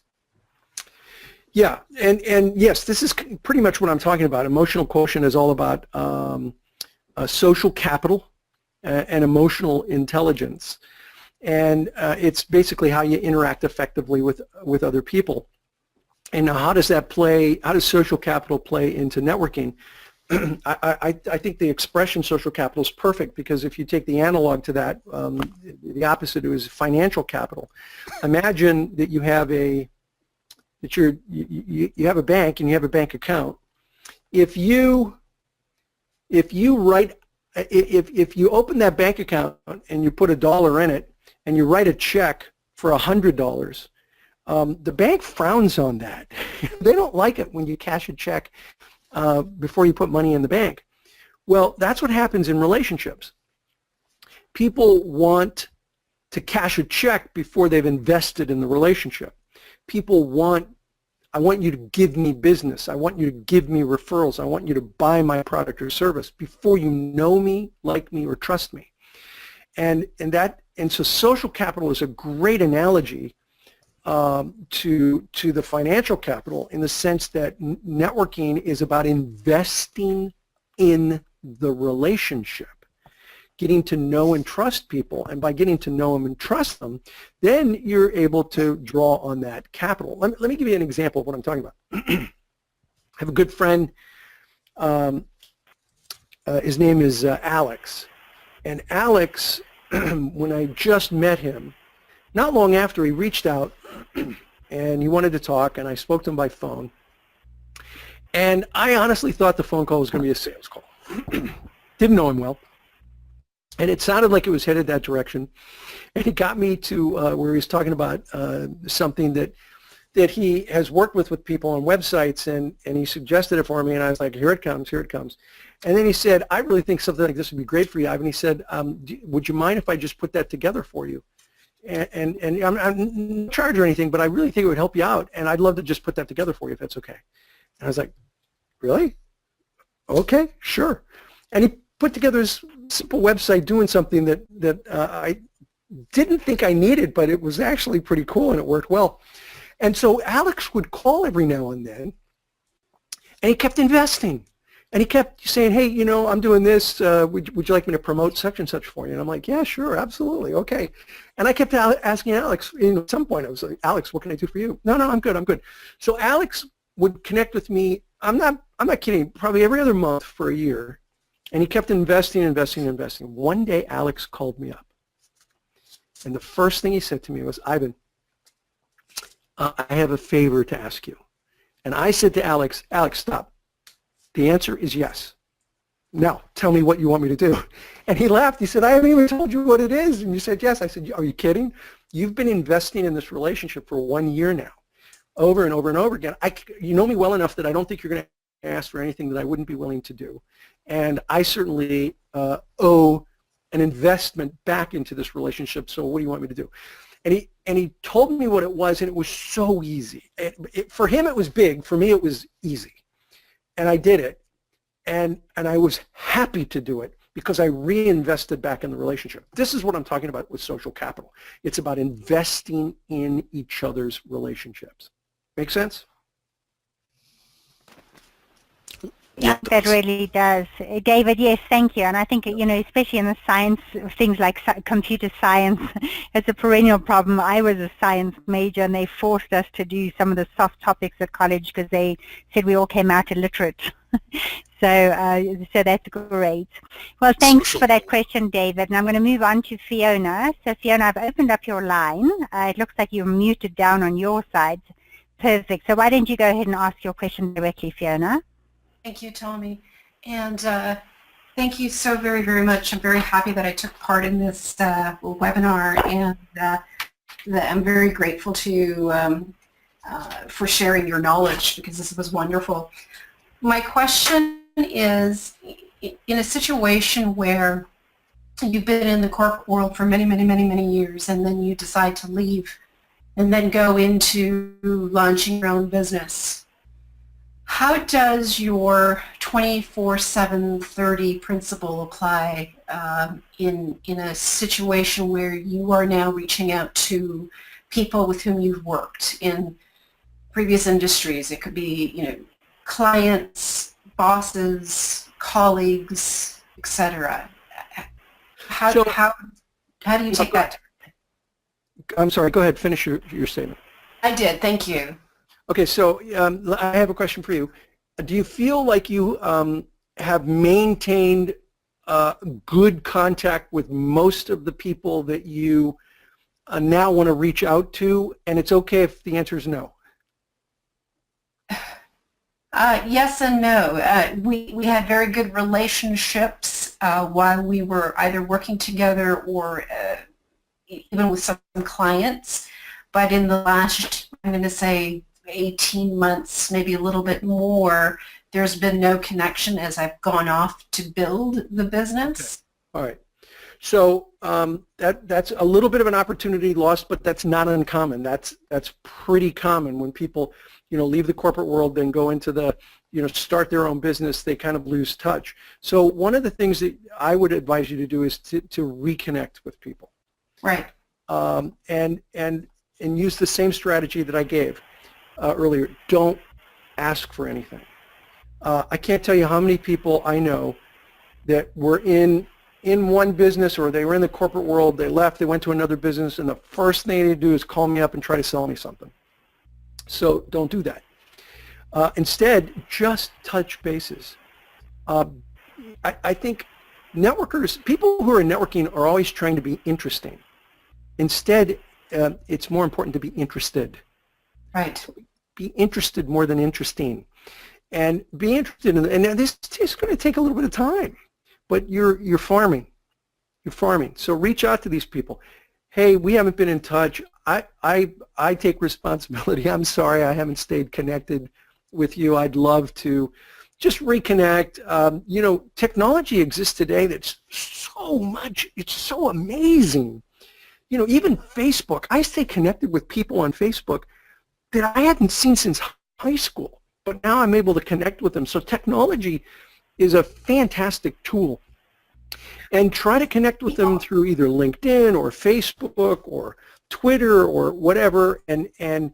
Yeah, and yes, this is pretty much what I'm talking about. Emotional quotient is all about social capital and emotional intelligence, and it's basically how you interact effectively with other people. And now, how does that play? How does social capital play into networking? I think the expression social capital is perfect, because if you take the analog to that, the opposite is financial capital. Imagine that you have you have a bank and you have a bank account. If you open that bank account and you put $1 in it and you write a check for $100, the bank frowns on that. They don't like it when you cash a check before you put money in the bank. Well, that's what happens in relationships. People want to cash a check before they've invested in the relationship. People want, I want you to give me business. I want you to give me referrals. I want you to buy my product or service before you know me, like me, or trust me. And so social capital is a great analogy to the financial capital, in the sense that networking is about investing in the relationship, getting to know and trust people, and by getting to know them and trust them, then you're able to draw on that capital. Let me give you an example of what I'm talking about. I have a good friend, his name is Alex, and Alex, when I just met him, not long after, he reached out and he wanted to talk, and I spoke to him by phone. And I honestly thought the phone call was going to be a sales call. Didn't know him well. And it sounded like it was headed that direction. And he got me to where he was talking about something that he has worked with people on websites, and he suggested it for me, and I was like, here it comes, here it comes. And then he said, I really think something like this would be great for you, Ivan. He said, would you mind if I just put that together for you? And I'm not charged or anything, but I really think it would help you out, and I'd love to just put that together for you if that's okay. And I was like, really? Okay, sure. And he put together this simple website doing something that I didn't think I needed, but it was actually pretty cool, and it worked well. And so Alex would call every now and then, and he kept investing. And he kept saying, hey, you know, I'm doing this. Would you like me to promote such and such for you? And I'm like, yeah, sure, absolutely, okay. And I kept asking Alex, at some point I was like, Alex, what can I do for you? No, I'm good, I'm good. So Alex would connect with me, I'm not kidding, probably every other month for a year. And he kept investing. One day Alex called me up. And the first thing he said to me was, Ivan, I have a favor to ask you. And I said to Alex, stop. The answer is yes. Now, tell me what you want me to do. And he laughed. He said, I haven't even told you what it is. And you said, yes. I said, are you kidding? You've been investing in this relationship for 1 year now, over and over and over again. You know me well enough that I don't think you're going to ask for anything that I wouldn't be willing to do. And I certainly owe an investment back into this relationship, so what do you want me to do? And he told me what it was, and it was so easy. For him, it was big. For me, it was easy. And I did it, and I was happy to do it because I reinvested back in the relationship. This is what I'm talking about with social capital. It's about investing in each other's relationships. Make sense? Yeah, that really does. David, yes, thank you. And I think, you know, especially in the science, things like computer science, it's a perennial problem. I was a science major, and they forced us to do some of the soft topics at college because they said we all came out illiterate. So that's great. Well, thanks for that question, David. And I'm going to move on to Fiona. So, Fiona, I've opened up your line. It looks like you're muted down on your side. Perfect. So why don't you go ahead and ask your question directly, Fiona? Thank you, Tommy. And thank you so very, very much. I'm very happy that I took part in this webinar, and I'm very grateful to for sharing your knowledge, because this was wonderful. My question is, in a situation where you've been in the corporate world for many, many, many, many years, and then you decide to leave and then go into launching your own business, how does your 24/7/30 principle apply in a situation where you are now reaching out to people with whom you've worked in previous industries? It could be, clients, bosses, colleagues, etc. How do you take that? I'm sorry, go ahead, finish your statement. I did, thank you. Okay, so I have a question for you. Do you feel like you have maintained good contact with most of the people that you now want to reach out to, and it's okay if the answer is no? Yes and no. We had very good relationships while we were either working together or even with some clients, but in the last, I'm going to say, 18 months, maybe a little bit more, there's been no connection as I've gone off to build the business. Okay. All right. So that's a little bit of an opportunity lost, but that's not uncommon. That's pretty common when people, leave the corporate world, then go into the, start their own business. They kind of lose touch. So one of the things that I would advise you to do is to reconnect with people. Right. And use the same strategy that I gave earlier. Don't ask for anything. I can't tell you how many people I know that were in one business, or they were in the corporate world, they left, they went to another business, and the first thing they do is call me up and try to sell me something. So don't do that. Instead, just touch bases. I think networkers, people who are networking are always trying to be interesting. Instead, it's more important to be interested. Right. Be interested more than interesting. And be interested in, and this is going to take a little bit of time, but you're farming. You're farming. So reach out to these people. Hey, we haven't been in touch. I take responsibility. I'm sorry I haven't stayed connected with you. I'd love to just reconnect. Technology exists today that's so much, it's so amazing. Even Facebook, I stay connected with people on Facebook that I hadn't seen since high school, but now I'm able to connect with them. So technology is a fantastic tool. And try to connect with them through either LinkedIn or Facebook or Twitter or whatever, and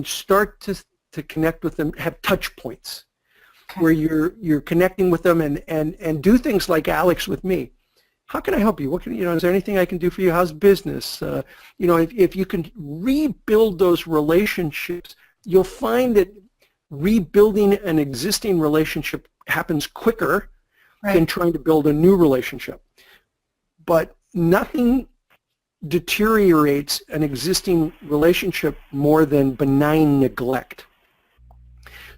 start to connect with them, have touch points. Okay. Where you're connecting with them and do things like Alex with me. How can I help you? What can is there anything I can do for you? How's business? If you can rebuild those relationships, you'll find that rebuilding an existing relationship happens quicker than trying to build a new relationship. But nothing deteriorates an existing relationship more than benign neglect.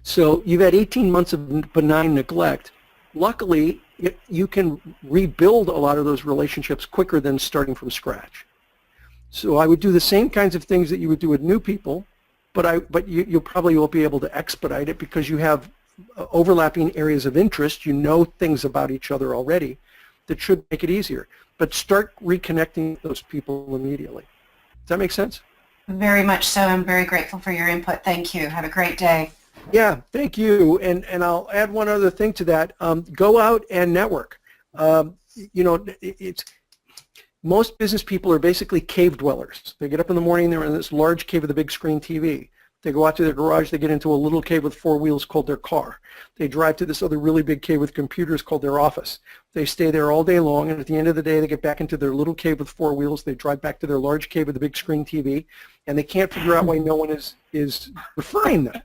So you've had 18 months of benign neglect. Luckily, you can rebuild a lot of those relationships quicker than starting from scratch. So I would do the same kinds of things that you would do with new people, but you probably won't be able to expedite it because you have overlapping areas of interest. You know things about each other already that should make it easier. But start reconnecting with those people immediately. Does that make sense? Very much so. I'm very grateful for your input. Thank you. Have a great day. Yeah, thank you. And I'll add one other thing to that. Go out and network. Most business people are basically cave dwellers. They get up in the morning, they're in this large cave with a big screen TV. They go out to their garage, they get into a little cave with 4 wheels called their car. They drive to this other really big cave with computers called their office. They stay there all day long, and at the end of the day, they get back into their little cave with 4 wheels. They drive back to their large cave with a big screen TV, and they can't figure out why no one is referring them.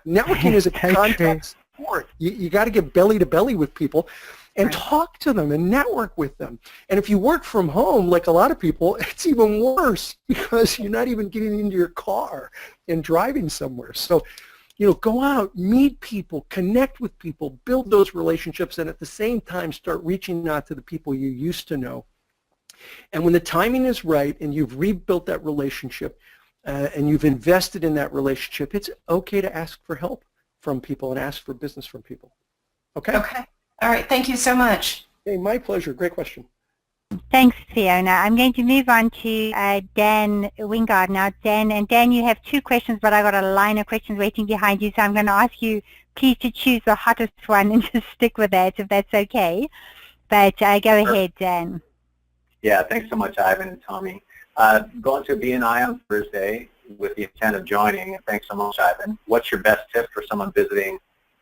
Networking is a contact sport. You got to get belly to belly with people and talk to them and network with them. And if you work from home, like a lot of people, it's even worse because you're not even getting into your car and driving somewhere. So, go out, meet people, connect with people, build those relationships, and at the same time start reaching out to the people you used to know. And when the timing is right and you've rebuilt that relationship and you've invested in that relationship, it's okay to ask for help from people and ask for business from people. Okay? All right, thank you so much. Hey, my pleasure. Great question. Thanks, Fiona. I'm going to move on to Dan Wingard now. Dan, you have 2 questions, but I got a line of questions waiting behind you, so I'm going to ask you please to choose the hottest one and just stick with that, if that's okay. But go ahead, Dan. Yeah, thanks so much, Ivan and Tommy. Going to BNI on Thursday with the intent of joining. Thanks so much, Ivan. What's your best tip for someone visiting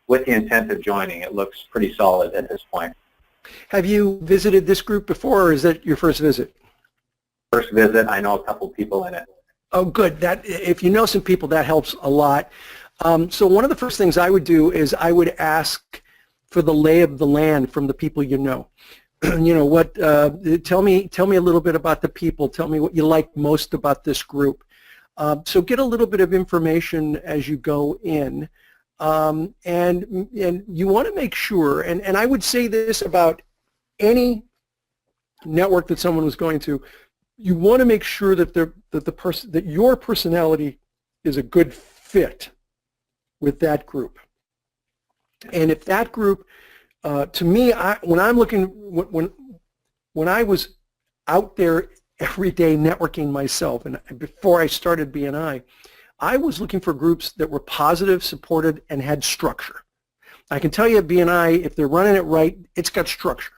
with the intent of joining? It looks pretty solid at this point. Have you visited this group before, or is that your first visit? First visit. I know a couple people in it. Oh, good. That if you know some people, that helps a lot. So one of the first things I would do is I would ask for the lay of the land from the people you know. You know what? Tell me a little bit about the people. Tell me what you like most about this group. So get a little bit of information as you go in. And you want to make sure, and I would say this about any network that someone was going to, you want to make sure that that your personality is a good fit with that group. And if that group, to me, when I'm looking, when I was out there every day networking myself, and before I started BNI, I was looking for groups that were positive, supported, and had structure. I can tell you at BNI, if they're running it right, it's got structure,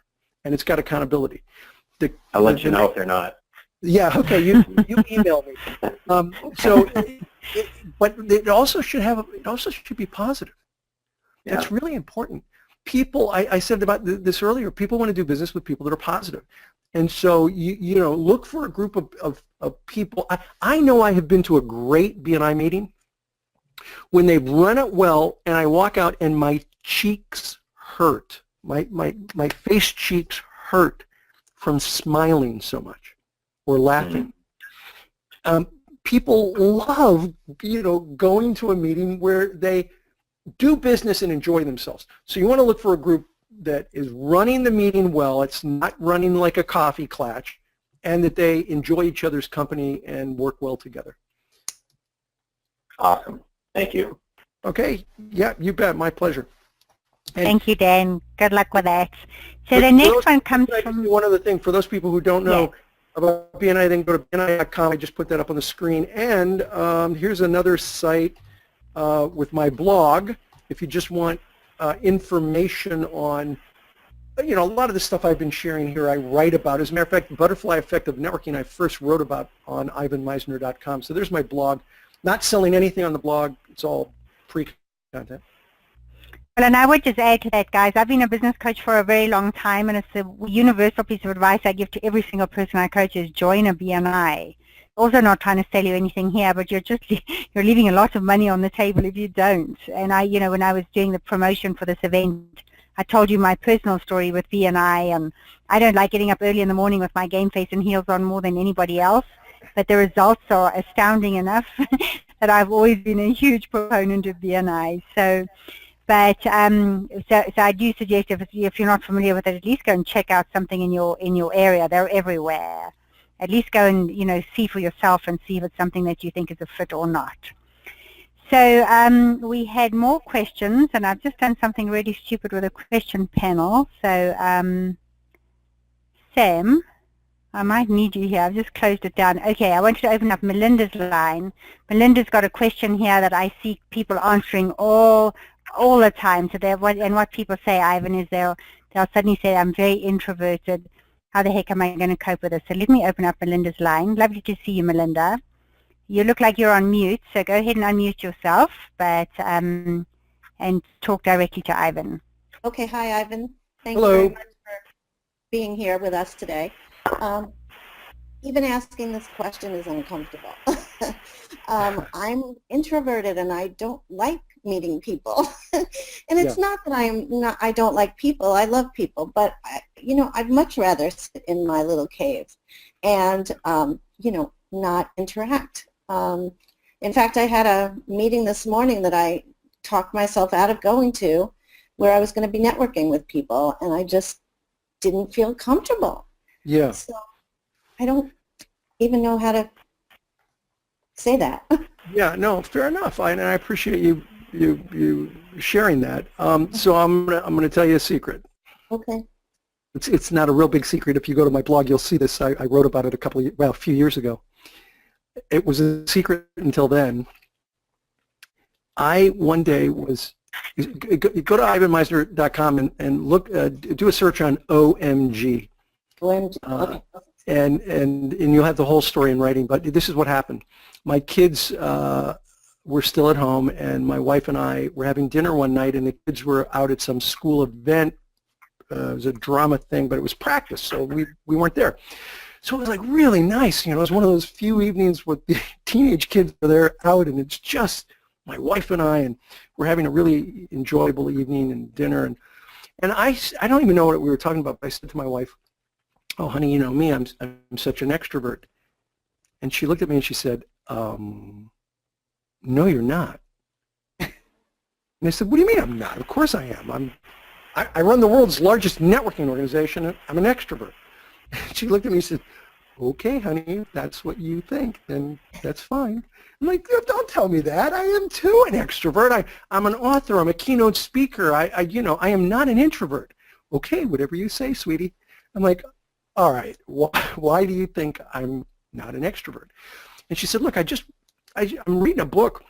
and it's got accountability. I'll let you know if they're not. Yeah, okay, you email me. But it also should be positive. Yeah. That's really important. People, I said about this earlier, people want to do business with people that are positive. And so, you know, look for a group of people. I know I have been to a great BNI meeting when they've run it well, and I walk out and my cheeks hurt. My face cheeks hurt from smiling so much or laughing. People love, you know, going to a meeting where they do business and enjoy themselves. So you want to look for a group that is running the meeting well, it's not running like a coffee klatch, and that they enjoy each other's company and work well together. Awesome. Thank you. Okay. Yeah, you bet. My pleasure. And Thank you, Dan. Good luck with that. So the next one comes from... One other thing, for those people who don't know about BNI, then go to BNI.com. I just put that up on the screen. And here's another site with my blog. If you just want information on, you know, a lot of the stuff I've been sharing here I write about. As a matter of fact, the butterfly effect of networking I first wrote about on ivanmeisner.com. So there's my blog. Not selling anything on the blog. It's all pre-content. Well, and I would just add to that, guys, I've been a business coach for a very long time, and it's a universal piece of advice I give to every single person I coach is join a BNI. Also not trying to sell you anything here, but you're leaving a lot of money on the table if you don't. And I, you know, when I was doing the promotion for this event, I told you my personal story with BNI, and I don't like getting up early in the morning with my game face and heels on more than anybody else, but the results are astounding enough that I've always been a huge proponent of BNI. So, but so I do suggest if you're not familiar with it, at least go and check out something in your area. They're everywhere. At least go and, you know, see for yourself and see if it's something that you think is a fit or not. So we had more questions, and I've just done something really stupid with a question panel. So Sam, I might need you here. I've just closed it down. Okay, I wanted to open up Melinda's line. Melinda's got a question here that I see people answering all the time. So and what people say, Ivan, is they'll suddenly say, I'm very introverted. How the heck am I going to cope with this? So let me open up Melinda's line. Lovely to see you, Melinda. You look like you're on mute, so go ahead and unmute yourself, but and talk directly to Ivan. Okay, hi, Ivan. Thank Hello. you very much for being here with us today. Even asking this question is uncomfortable. I'm introverted and I don't like meeting people. And it's not that I don't like people. I love people, but you know, I'd much rather sit in my little cave and you know, not interact. In fact, I had a meeting this morning that I talked myself out of going to, where I was going to be networking with people, and I just didn't feel comfortable. Yeah. So I don't even know how to say that. Yeah, no, fair enough. And I appreciate you sharing that. So I'm gonna tell you a secret. Okay. It's not a real big secret. If you go to my blog, you'll see this. I wrote about it a few years ago. It was a secret until then. I one day was go to ivanmeisner.com and look, do a search on OMG. OMG. Okay. And you'll have the whole story in writing. But this is what happened. My kids were still at home, and my wife and I were having dinner one night, and the kids were out at some school event. It was a drama thing, but it was practice, so we weren't there. So it was like really nice. You know, it was one of those few evenings with the teenage kids are there out, and it's just my wife and I, and we're having a really enjoyable evening and dinner. And I don't even know what we were talking about, but I said to my wife, "Oh, honey, you know me, I'm such an extrovert." And she looked at me and she said, "No, you're not." And I said, "What do you mean I'm not? Of course I am. I run the world's largest networking organization, and I'm an extrovert." She looked at me and said, "Okay, honey, if that's what you think, then that's fine." I'm like, "Don't tell me that. I am too an extrovert. I'm an author. I'm a keynote speaker. I am not an introvert." "Okay, whatever you say, sweetie." I'm like, "All right, why do you think I'm not an extrovert?" And she said, "Look, I'm reading a book.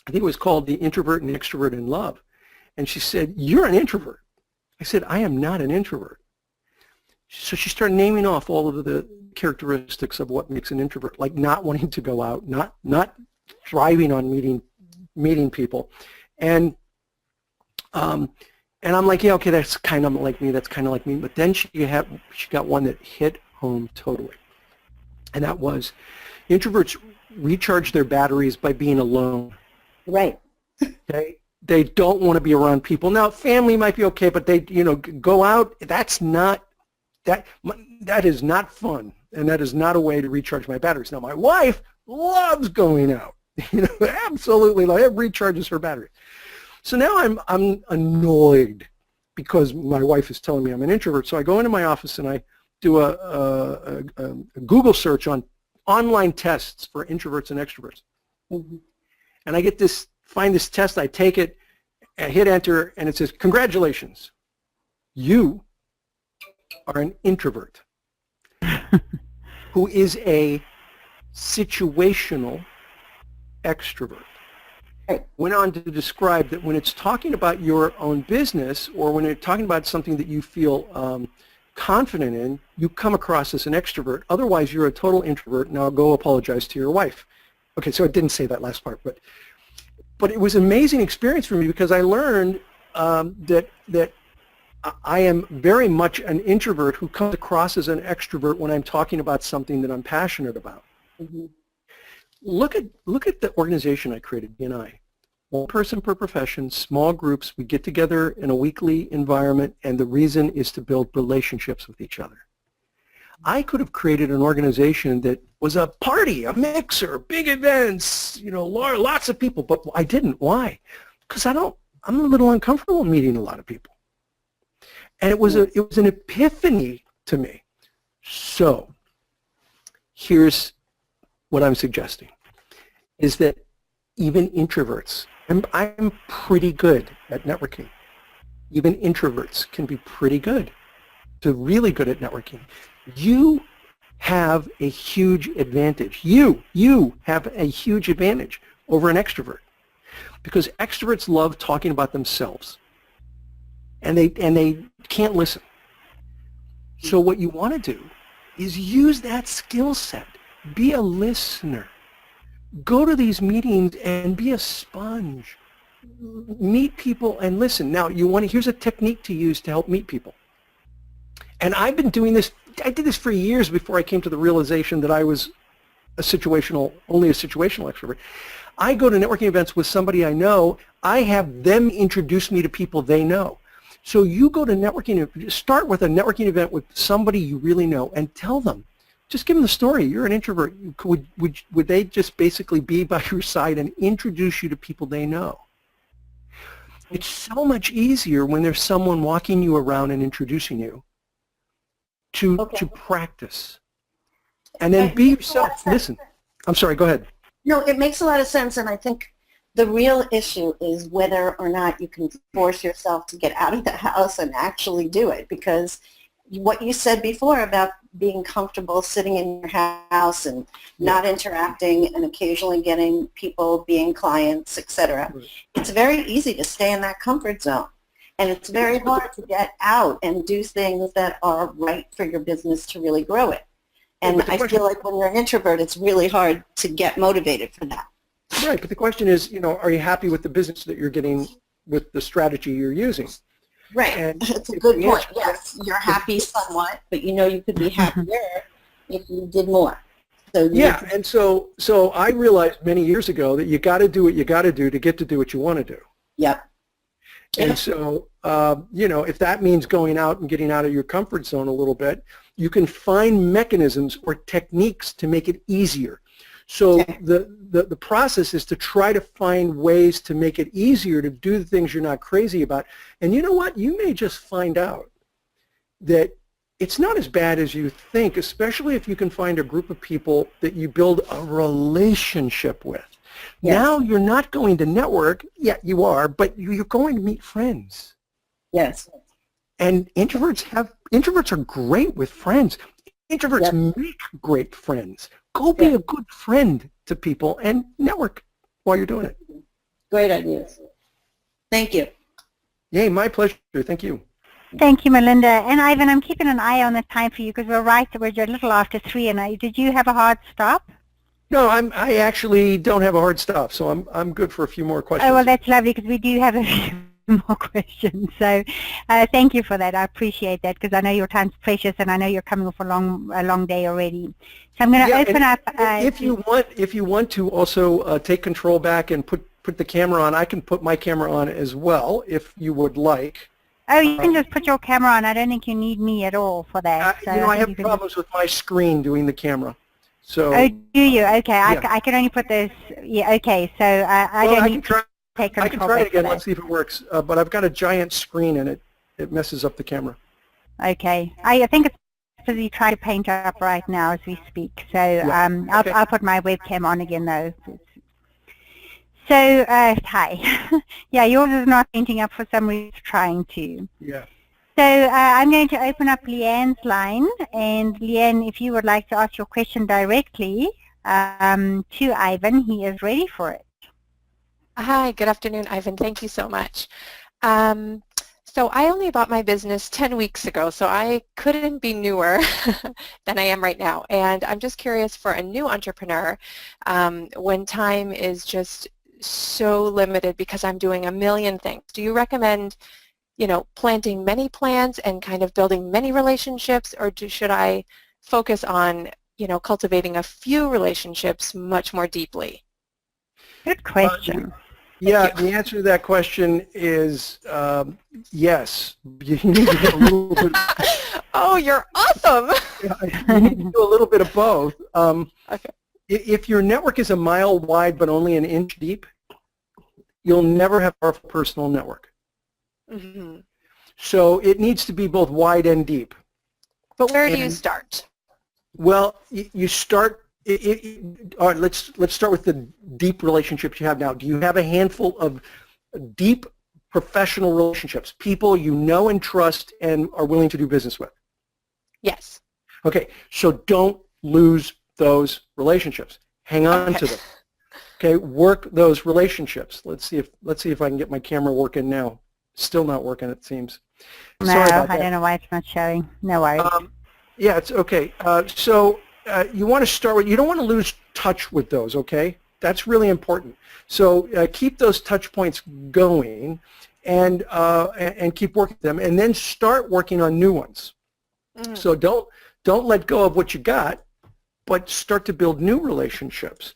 I think it was called The Introvert and Extrovert in Love." And she said, "You're an introvert." I said, "I am not an introvert." So she started naming off all of the characteristics of what makes an introvert, like not wanting to go out, not thriving on meeting people. And I'm like, yeah, okay, that's kind of like me, that's kind of like me. But then she got one that hit home totally. And that was, introverts recharge their batteries by being alone. Right. Okay? They don't want to be around people. Now, family might be okay, but they, go out, that is not fun, and that is not a way to recharge my batteries. Now, my wife loves going out. Absolutely, it recharges her battery. So now I'm annoyed because my wife is telling me I'm an introvert. So I go into my office and I do a Google search on online tests for introverts and extroverts. Mm-hmm. And I find this test, I take it, I hit enter, and it says, "Congratulations, you are an introvert who is a situational extrovert." Right. Went on to describe that when it's talking about your own business or when it's talking about something that you feel confident in, you come across as an extrovert. Otherwise, you're a total introvert. Now go apologize to your wife. Okay, so it didn't say that last part, but it was an amazing experience for me because I learned that I am very much an introvert who comes across as an extrovert when I'm talking about something that I'm passionate about. Mm-hmm. Look at the organization I created, BNI. One person per profession, small groups. We get together in a weekly environment, and the reason is to build relationships with each other. I could have created an organization that was a party, a mixer, big events, lots of people, but I didn't. Why? Because I'm a little uncomfortable meeting a lot of people. And it was an epiphany to me. So here's what I'm suggesting, is that even introverts, I'm pretty good at networking. Even introverts can be pretty good to really good at networking. You have a huge advantage. You have a huge advantage over an extrovert because extroverts love talking about themselves. And they can't listen. So what you want to do is use that skill set. Be a listener. Go to these meetings and be a sponge. Meet people and listen. Now, here's a technique to use to help meet people. And I've been doing this. I did this for years before I came to the realization that I was only a situational extrovert. I go to networking events with somebody I know. I have them introduce me to people they know. So you go to networking, start with a networking event with somebody you really know and tell them, just give them the story. You're an introvert. Would they just basically be by your side and introduce you to people they know? It's so much easier when there's someone walking you around and introducing you to practice. And then be yourself. Listen, I'm sorry, go ahead. No, it makes a lot of sense, and I think The real issue is whether or not you can force yourself to get out of the house and actually do it, because what you said before about being comfortable sitting in your house and not interacting and occasionally getting people being clients, etc. It's very easy to stay in that comfort zone. And it's very hard to get out and do things that are right for your business to really grow it. And I feel like when you're an introvert, it's really hard to get motivated for that. Right, but the question is, are you happy with the business that you're getting with the strategy you're using? Right. And it's a good point. Yes, you're happy somewhat, but you could be happier if you did more. So and so I realized many years ago that you got to do what you got to do to get to do what you want to do. Yep. And so, if that means going out and getting out of your comfort zone a little bit, you can find mechanisms or techniques to make it easier. So the process is to try to find ways to make it easier to do the things you're not crazy about. And you know what? You may just find out that it's not as bad as you think, especially if you can find a group of people that you build a relationship with. Yes. Now you're not going to network. Yeah, you are, but you're going to meet friends. Yes. And introverts are great with friends. Introverts make great friends. Go be a good friend to people and network while you're doing it. Great ideas. Thank you. Yay, my pleasure. Thank you. Thank you, Melinda. And Ivan, I'm keeping an eye on the time for you because we're a little after 3. And did you have a hard stop? No, I actually don't have a hard stop, so I'm good for a few more questions. Oh, well, that's lovely because we do have a few more questions. So thank you for that. I appreciate that because I know your time's precious and I know you're coming off a long day already. So I'm going to open up. If you want to also take control back and put the camera on, I can put my camera on as well if you would like. Oh, you can just put your camera on. I don't think you need me at all for that. So I have problems with my screen doing the camera. So, oh, do you? Okay, I can only put this. Yeah, okay. So I don't need to take control. I can try it again. Let's see if it works. But I've got a giant screen and it messes up the camera. Okay, I think it's busy trying to paint up right now as we speak. So I'll put my webcam on again though. So hi. Yeah, yours is not painting up for some reason. It's trying to. Yeah. So I'm going to open up Leanne's line, and Leanne, if you would like to ask your question directly to Ivan, he is ready for it. Hi, good afternoon, Ivan. Thank you so much. So I only bought my business 10 weeks ago, so I couldn't be newer than I am right now. And I'm just curious for a new entrepreneur, when time is just so limited because I'm doing a million things. Do you recommend planting many plants and kind of building many relationships, or should I focus on, cultivating a few relationships much more deeply? Good question. Yeah, the answer to that question is yes. You need to get a little bit. Oh, you're awesome. You need to do a little bit of both. Okay. If your network is a mile wide but only an inch deep, you'll never have a powerful personal network. Mm-hmm. So it needs to be both wide and deep. But where do you start? Well, you start. All right, let's start with the deep relationships you have now. Do you have a handful of deep professional relationships, people you know and trust and are willing to do business with? Yes. Okay, so don't lose those relationships. Hang on to them. Okay, work those relationships. Let's see if I can get my camera working now. Still not working, it seems. No, Sorry about I that. don't know why it's not showing. No worries. Yeah, it's okay. So you want to start with, you don't want to lose touch with those, okay? That's really important. So keep those touch points going and keep working them, and then start working on new ones. Mm. So don't let go of what you got, but start to build new relationships.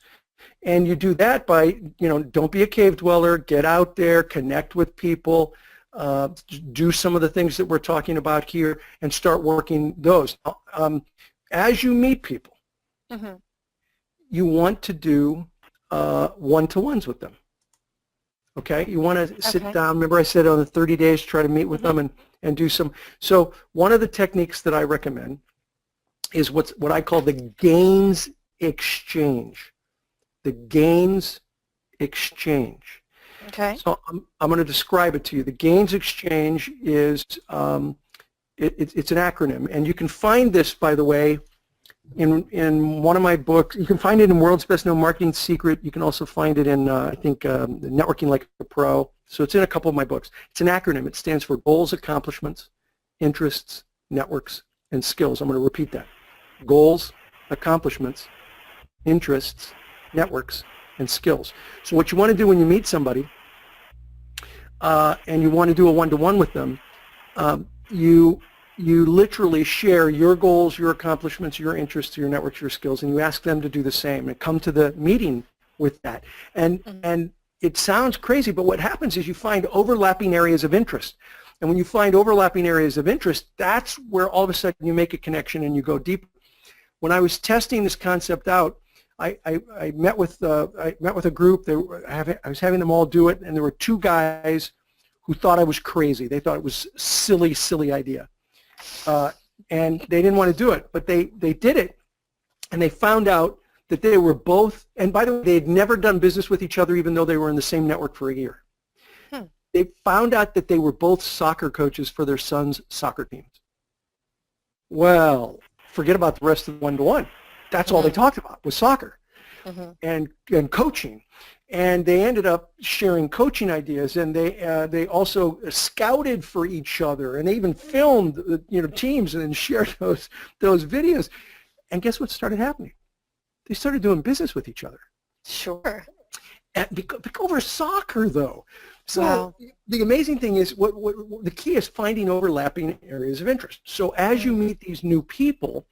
And you do that by, don't be a cave dweller, get out there, connect with people, do some of the things that we're talking about here, and start working those. As you meet people, mm-hmm. you want to do one-to-ones with them. Okay? You want to sit down. Remember I said on the 30 days, try to meet with mm-hmm. them and do some. So one of the techniques that I recommend is what I call the gains exchange. The gains exchange. Okay. So I'm going to describe it to you. The gains exchange is it's an acronym, and you can find this, by the way, in one of my books. You can find it in World's Best Known Marketing Secret. You can also find it in I think Networking Like a Pro. So it's in a couple of my books. It's an acronym. It stands for goals, accomplishments, interests, networks, and skills. I'm going to repeat that. Goals, accomplishments, interests, networks, and skills. So what you want to do when you meet somebody and you want to do a one-to-one with them, you literally share your goals, your accomplishments, your interests, your networks, your skills, and you ask them to do the same and come to the meeting with that. And it sounds crazy, but what happens is you find overlapping areas of interest. And when you find overlapping areas of interest, that's where all of a sudden you make a connection and you go deeper. When I was testing this concept out, I met with a group. I was having them all do it, and there were two guys who thought I was crazy. They thought it was a silly idea, and they didn't want to do it. But they did it, and they found out that they were both. And by the way, they had never done business with each other, even though they were in the same network for a year. They found out that they were both soccer coaches for their sons' soccer teams. Well, forget about the rest of the one-to-one. That's all they talked about was soccer and coaching. And they ended up sharing coaching ideas, and they also scouted for each other, and they even filmed teams and then shared those videos. And guess what started happening? They started doing business with each other. Sure. And over soccer, though. So wow. The amazing thing is, what the key is finding overlapping areas of interest. So as you meet these new people,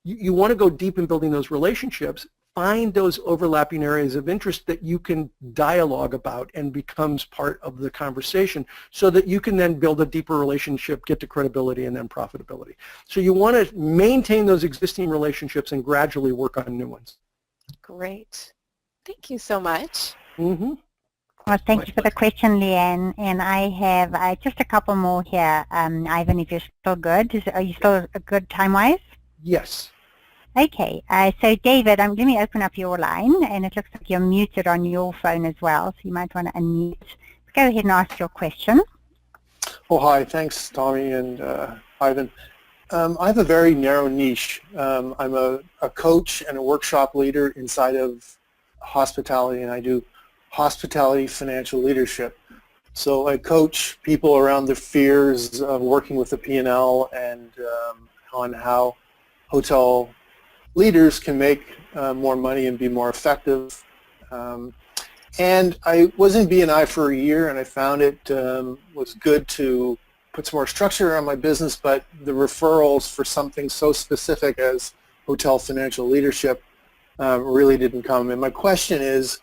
you want to go deep in building those relationships. Find those overlapping areas of interest that you can dialogue about and becomes part of the conversation, so that you can then build a deeper relationship, get to credibility, and then profitability. So you want to maintain those existing relationships and gradually work on new ones. Great. Thank you so much. Mm-hmm. Well, thank you for the question, Leanne. And I have just a couple more here. Ivan, if you're still good. Are you still good time-wise? Yes. Okay. So, David, let me open up your line. And it looks like you're muted on your phone as well. So you might want to unmute. Go ahead and ask your question. Oh, hi. Thanks, Tommy and Ivan. I have a very narrow niche. I'm a coach and a workshop leader inside of hospitality, and I do hospitality financial leadership. So I coach people around the fears of working with the P&L and on how hotel leaders can make more money and be more effective. And I was in B&I for a year, and I found it was good to put some more structure on my business, but the referrals for something so specific as hotel financial leadership really didn't come. And my question is,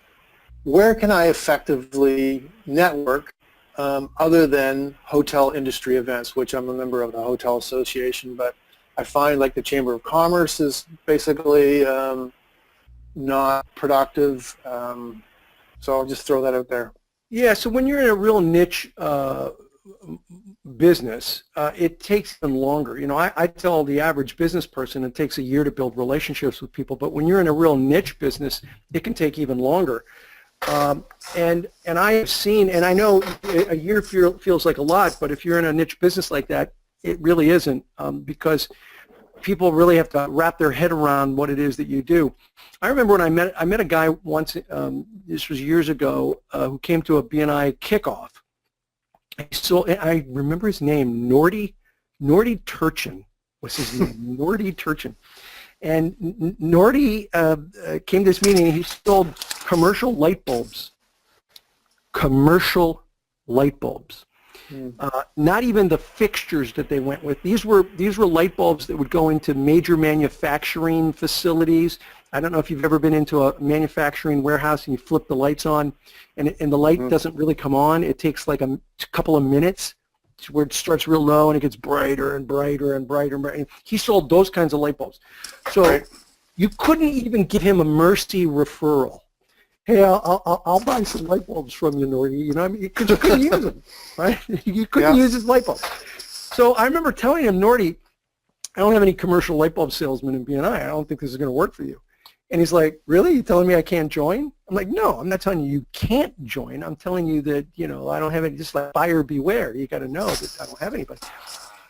where can I effectively network other than hotel industry events, which I'm a member of the Hotel Association, but I find like the Chamber of Commerce is basically not productive. So I'll just throw that out there. Yeah, so when you're in a real niche business, it takes them longer. I tell the average business person it takes a year to build relationships with people, but when you're in a real niche business, it can take even longer. And I have seen, and I know a year feels like a lot, but if you're in a niche business like that, it really isn't, because people really have to wrap their head around what it is that you do. I remember when I met a guy once, this was years ago, who came to a BNI kickoff. I remember his name, Nordy Turchin was his name, Nordy Turchin. And Nordy came to this meeting, and he sold commercial light bulbs. Commercial light bulbs. Not even the fixtures that they went with. These were light bulbs that would go into major manufacturing facilities. I don't know if you've ever been into a manufacturing warehouse and you flip the lights on, and the light doesn't really come on. It takes like a couple of minutes, where it starts real low and it gets brighter and brighter and brighter and brighter. And he sold those kinds of light bulbs. So you couldn't even give him a mercy referral. Hey, I'll buy some light bulbs from you, Nordy. You know what I mean? Because you couldn't use them, right? You couldn't use his light bulbs. So I remember telling him, Nordy, I don't have any commercial light bulb salesmen in BNI. I don't think this is going to work for you. And he's like, really? You telling me I can't join? I'm like, no, I'm not telling you you can't join. I'm telling you that, you know, I don't have any, just like buyer beware. You got to know that I don't have anybody.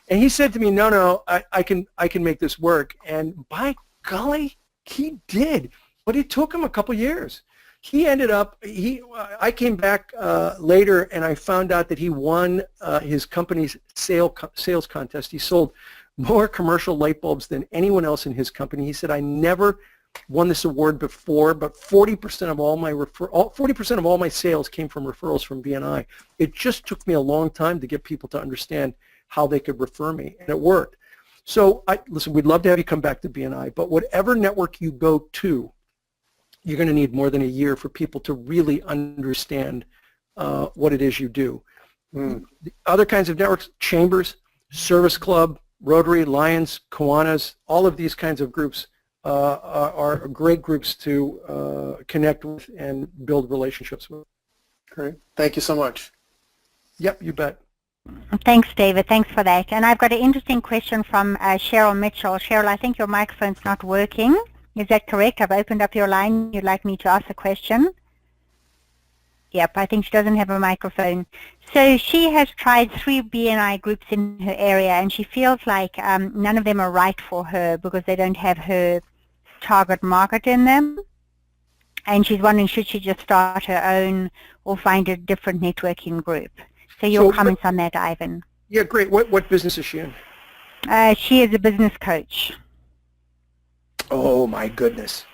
And he said to me, no, I can make this work. And by golly, he did. But it took him a couple years. He ended up, I came back later and I found out that he won his company's sales contest. He sold more commercial light bulbs than anyone else in his company. He said, I never won this award before, but 40% of all my 40% of all my sales came from referrals from BNI. It just took me a long time to get people to understand how they could refer me, and it worked. So listen, we'd love to have you come back to BNI, but whatever network you go to, you're going to need more than a year for people to really understand what it is you do. The other kinds of networks, chambers, service club, Rotary, Lions, Kiwanis, all of these kinds of groups are great groups to connect with and build relationships with. Great. Thank you so much. Yep, you bet. Thanks, David. Thanks for that. And I've got an interesting question from Cheryl Mitchell. Cheryl, I think your microphone's not working. Is that correct? I've opened up your line. You'd like me to ask a question? Yep, I think she doesn't have a microphone. So she has tried 3 BNI groups in her area, and she feels like none of them are right for her because they don't have her target market in them. And she's wondering, should she just start her own or find a different networking group? So your comments on that, Ivan. Yeah, great. What business is she in? She is a business coach. Oh, my goodness.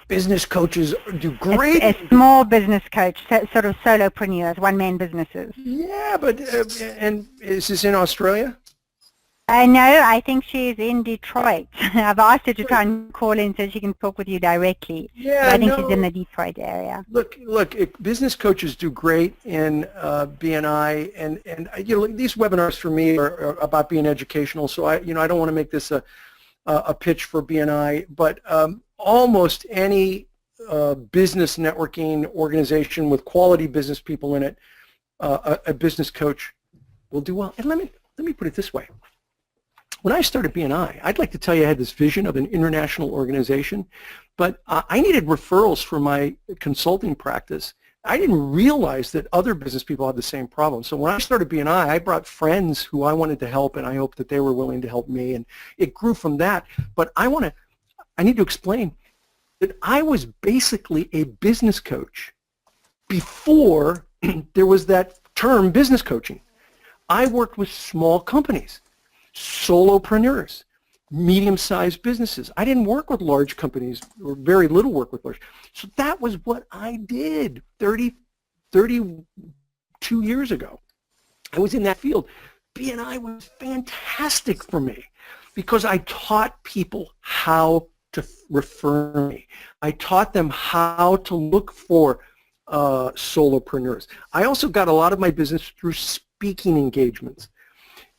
Business coaches do great. A small business coach, sort of solopreneurs, one-man businesses. Yeah, but, and is this in Australia? No, I think she's in Detroit. I've asked her to try and call in so she can talk with you directly. Yeah, I think she's in the Detroit area. Look, business coaches do great in BNI, and you know, these webinars for me are about being educational. So I don't want to make this a pitch for BNI, but almost any business networking organization with quality business people in it, a business coach will do well. And let me put it this way. When I started BNI, I'd like to tell you I had this vision of an international organization, but I needed referrals for my consulting practice. I didn't realize that other business people had the same problem. So when I started BNI, I brought friends who I wanted to help, and I hoped that they were willing to help me, and it grew from that. But I need to explain that I was basically a business coach before there was that term business coaching. I worked with small companies, solopreneurs, medium-sized businesses. I didn't work with large companies, or very little work with large. So that was what I did 32 years ago. I was in that field. BNI was fantastic for me because I taught people how to refer me. I taught them how to look for solopreneurs. I also got a lot of my business through speaking engagements.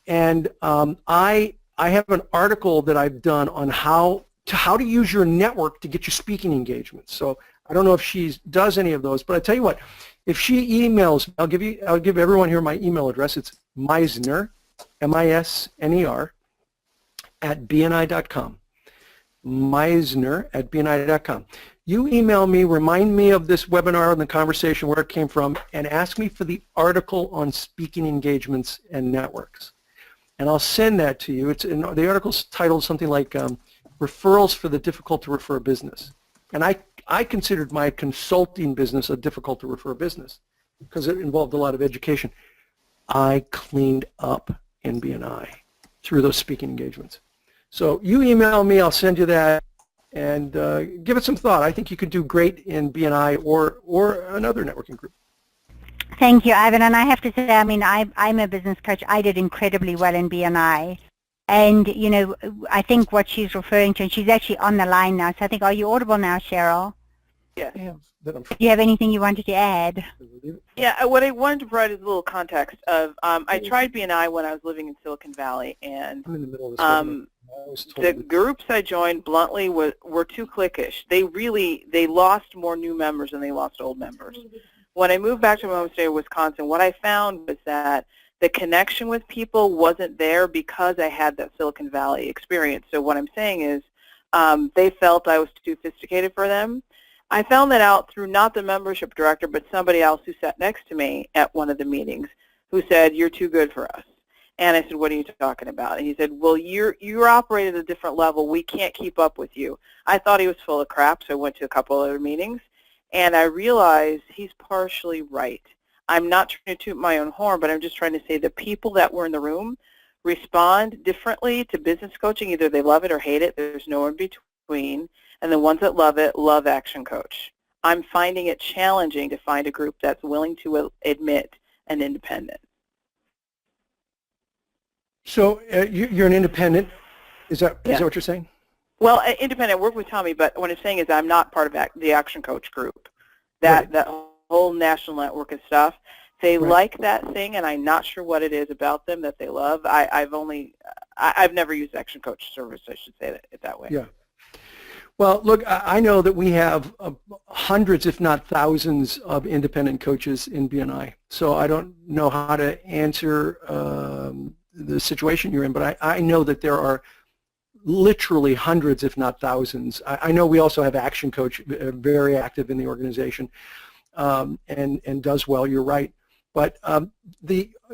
And I have an article that I've done on how to use your network to get you speaking engagements. So I don't know if she does any of those, but I tell you what, if she emails, I'll give everyone here my email address. It's Misner, M-I-S-N-E-R, @bni.com. Misner@bni.com. You email me, remind me of this webinar and the conversation, where it came from, and ask me for the article on speaking engagements and networks. And I'll send that to you. The article's titled something like Referrals for the Difficult to Refer Business. And I considered my consulting business a difficult to refer business because it involved a lot of education. I cleaned up in BNI through those speaking engagements. So you email me, I'll send you that, and give it some thought. I think you could do great in BNI or another networking group. Thank you, Ivan. And I have to say, I mean, I'm a business coach. I did incredibly well in BNI. And, you know, I think what she's referring to, and she's actually on the line now, so I think, are you audible now, Cheryl? Yeah. Do you have anything you wanted to add? Yeah, what I wanted to provide is a little context of, I tried BNI when I was living in Silicon Valley, and I'm in the middle of this the groups I joined, bluntly, were too cliquish. They lost more new members than they lost old members. When I moved back to my home state of Wisconsin, what I found was that the connection with people wasn't there because I had that Silicon Valley experience. So what I'm saying is, They felt I was too sophisticated for them. I found that out through not the membership director, but somebody else who sat next to me at one of the meetings who said, "You're too good for us." And I said, "What are you talking about?" And he said, "Well, you're operating at a different level. We can't keep up with you." I thought he was full of crap, so I went to a couple other meetings, and I realized he's partially right. I'm not trying to toot my own horn, but I'm just trying to say the people that were in the room respond differently to business coaching. Either they love it or hate it. There's no in between. And the ones that love it love Action Coach. I'm finding it challenging to find a group that's willing to admit an independent. So you're an independent. Is that what you're saying? Well, independent, I work with Tommy, but what I'm saying is I'm not part of the Action Coach group. That whole national network and stuff. They like that thing, and I'm not sure what it is about them that they love. I've never used Action Coach service, I should say it that way. Yeah. Well, look, I know that we have hundreds, if not thousands, of independent coaches in BNI. So I don't know how to answer the situation you're in, but I know that there are literally hundreds, if not thousands. I know we also have Action Coach, very active in the organization, and does well. You're right. But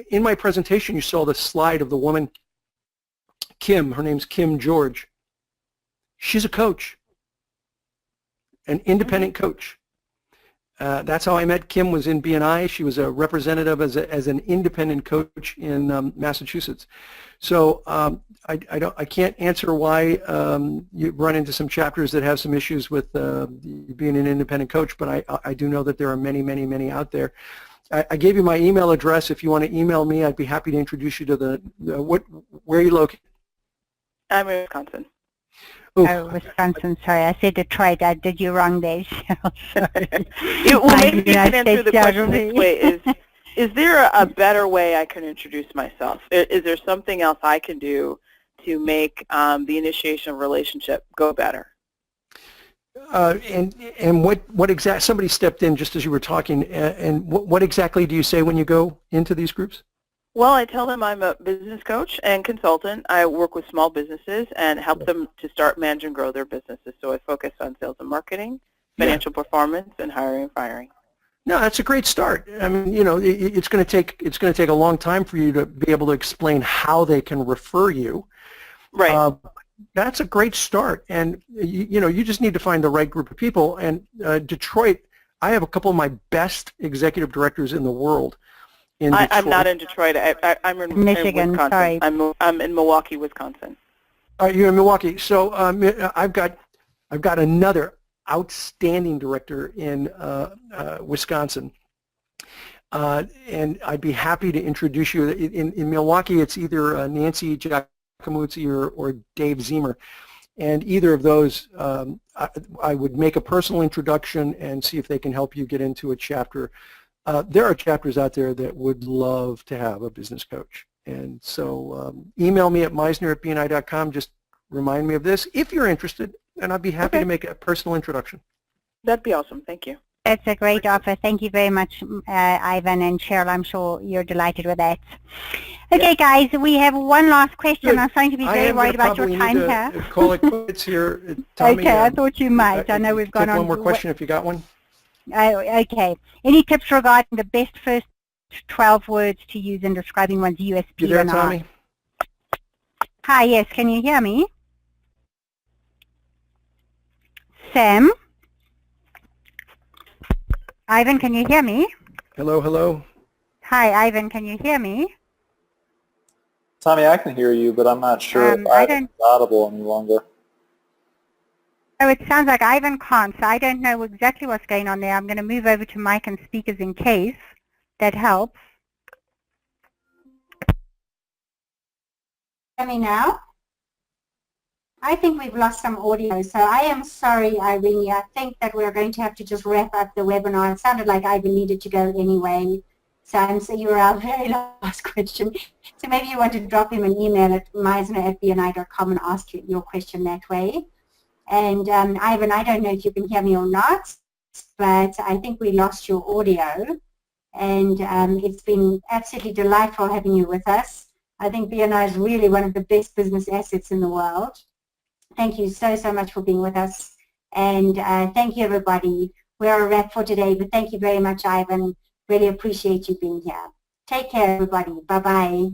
in my presentation, you saw the slide of the woman, Kim. Her name's Kim George. She's a coach, an independent coach. That's how I met Kim. Was in BNI. She was a representative as an independent coach in Massachusetts. So I can't answer why you run into some chapters that have some issues with being an independent coach, but I do know that there are many, many, many out there. I gave you my email address. If you want to email me, I'd be happy to introduce you to where are you located? I'm in Wisconsin. Oh, Wisconsin, sorry. I said Detroit. I did you wrong there, Cheryl. Sorry. Well, maybe you can answer the question this way. Is there a better way I can introduce myself? Is there something else I can do to make the initiation of a relationship go better? And what exactly, somebody stepped in just as you were talking, and what exactly do you say when you go into these groups? Well, I tell them I'm a business coach and consultant. I work with small businesses and help them to start, manage, and grow their businesses. So I focus on sales and marketing, financial performance, and hiring and firing. No, that's a great start. I mean, you know, it's going to take a long time for you to be able to explain how they can refer you. Right. That's a great start, and you just need to find the right group of people. And Detroit, I have a couple of my best executive directors in the world. I'm not in Detroit. I'm in Michigan. Wisconsin. Sorry. I'm in Milwaukee, Wisconsin. You're in Milwaukee. So I've got another outstanding director in Wisconsin, and I'd be happy to introduce you. In Milwaukee, it's either Nancy Giacomuzzi or Dave Zemer, and either of those, I would make a personal introduction and see if they can help you get into a chapter. There are chapters out there that would love to have a business coach, and so email me at meisner@bni.com. Just remind me of this if you're interested, and I'd be happy to make a personal introduction. That'd be awesome. Thank you. That's a great offer. Thank you very much, Ivan and Cheryl. I'm sure you're delighted with that. Okay, guys, we have one last question. Good. I'm starting to be very worried about your time here. Call it quits here, Tommy. Okay, I thought you might. I know we've gone on. One more question if you got one. Okay. Any tips regarding the best first 12 words to use in describing one's USP? You there, Tommy? Hi, yes. Can you hear me? Sam? Ivan, can you hear me? Hello, hello. Hi, Ivan, can you hear me? Tommy, I can hear you, but I'm not sure if I'm audible any longer. Oh, it sounds like Ivan can't, so I don't know exactly what's going on there. I'm going to move over to mic and speakers in case that helps. Hear me now? I think we've lost some audio, so I am sorry, Irene. I think that we're going to have to just wrap up the webinar. It sounded like Ivan needed to go anyway. So you were our very last question. So maybe you want to drop him an email at meisner@bni.com and ask your question that way. And Ivan, I don't know if you can hear me or not, but I think we lost your audio. And it's been absolutely delightful having you with us. I think BNI is really one of the best business assets in the world. Thank you so much for being with us. And thank you, everybody. We're a wrap for today, but thank you very much, Ivan. Really appreciate you being here. Take care, everybody. Bye-bye.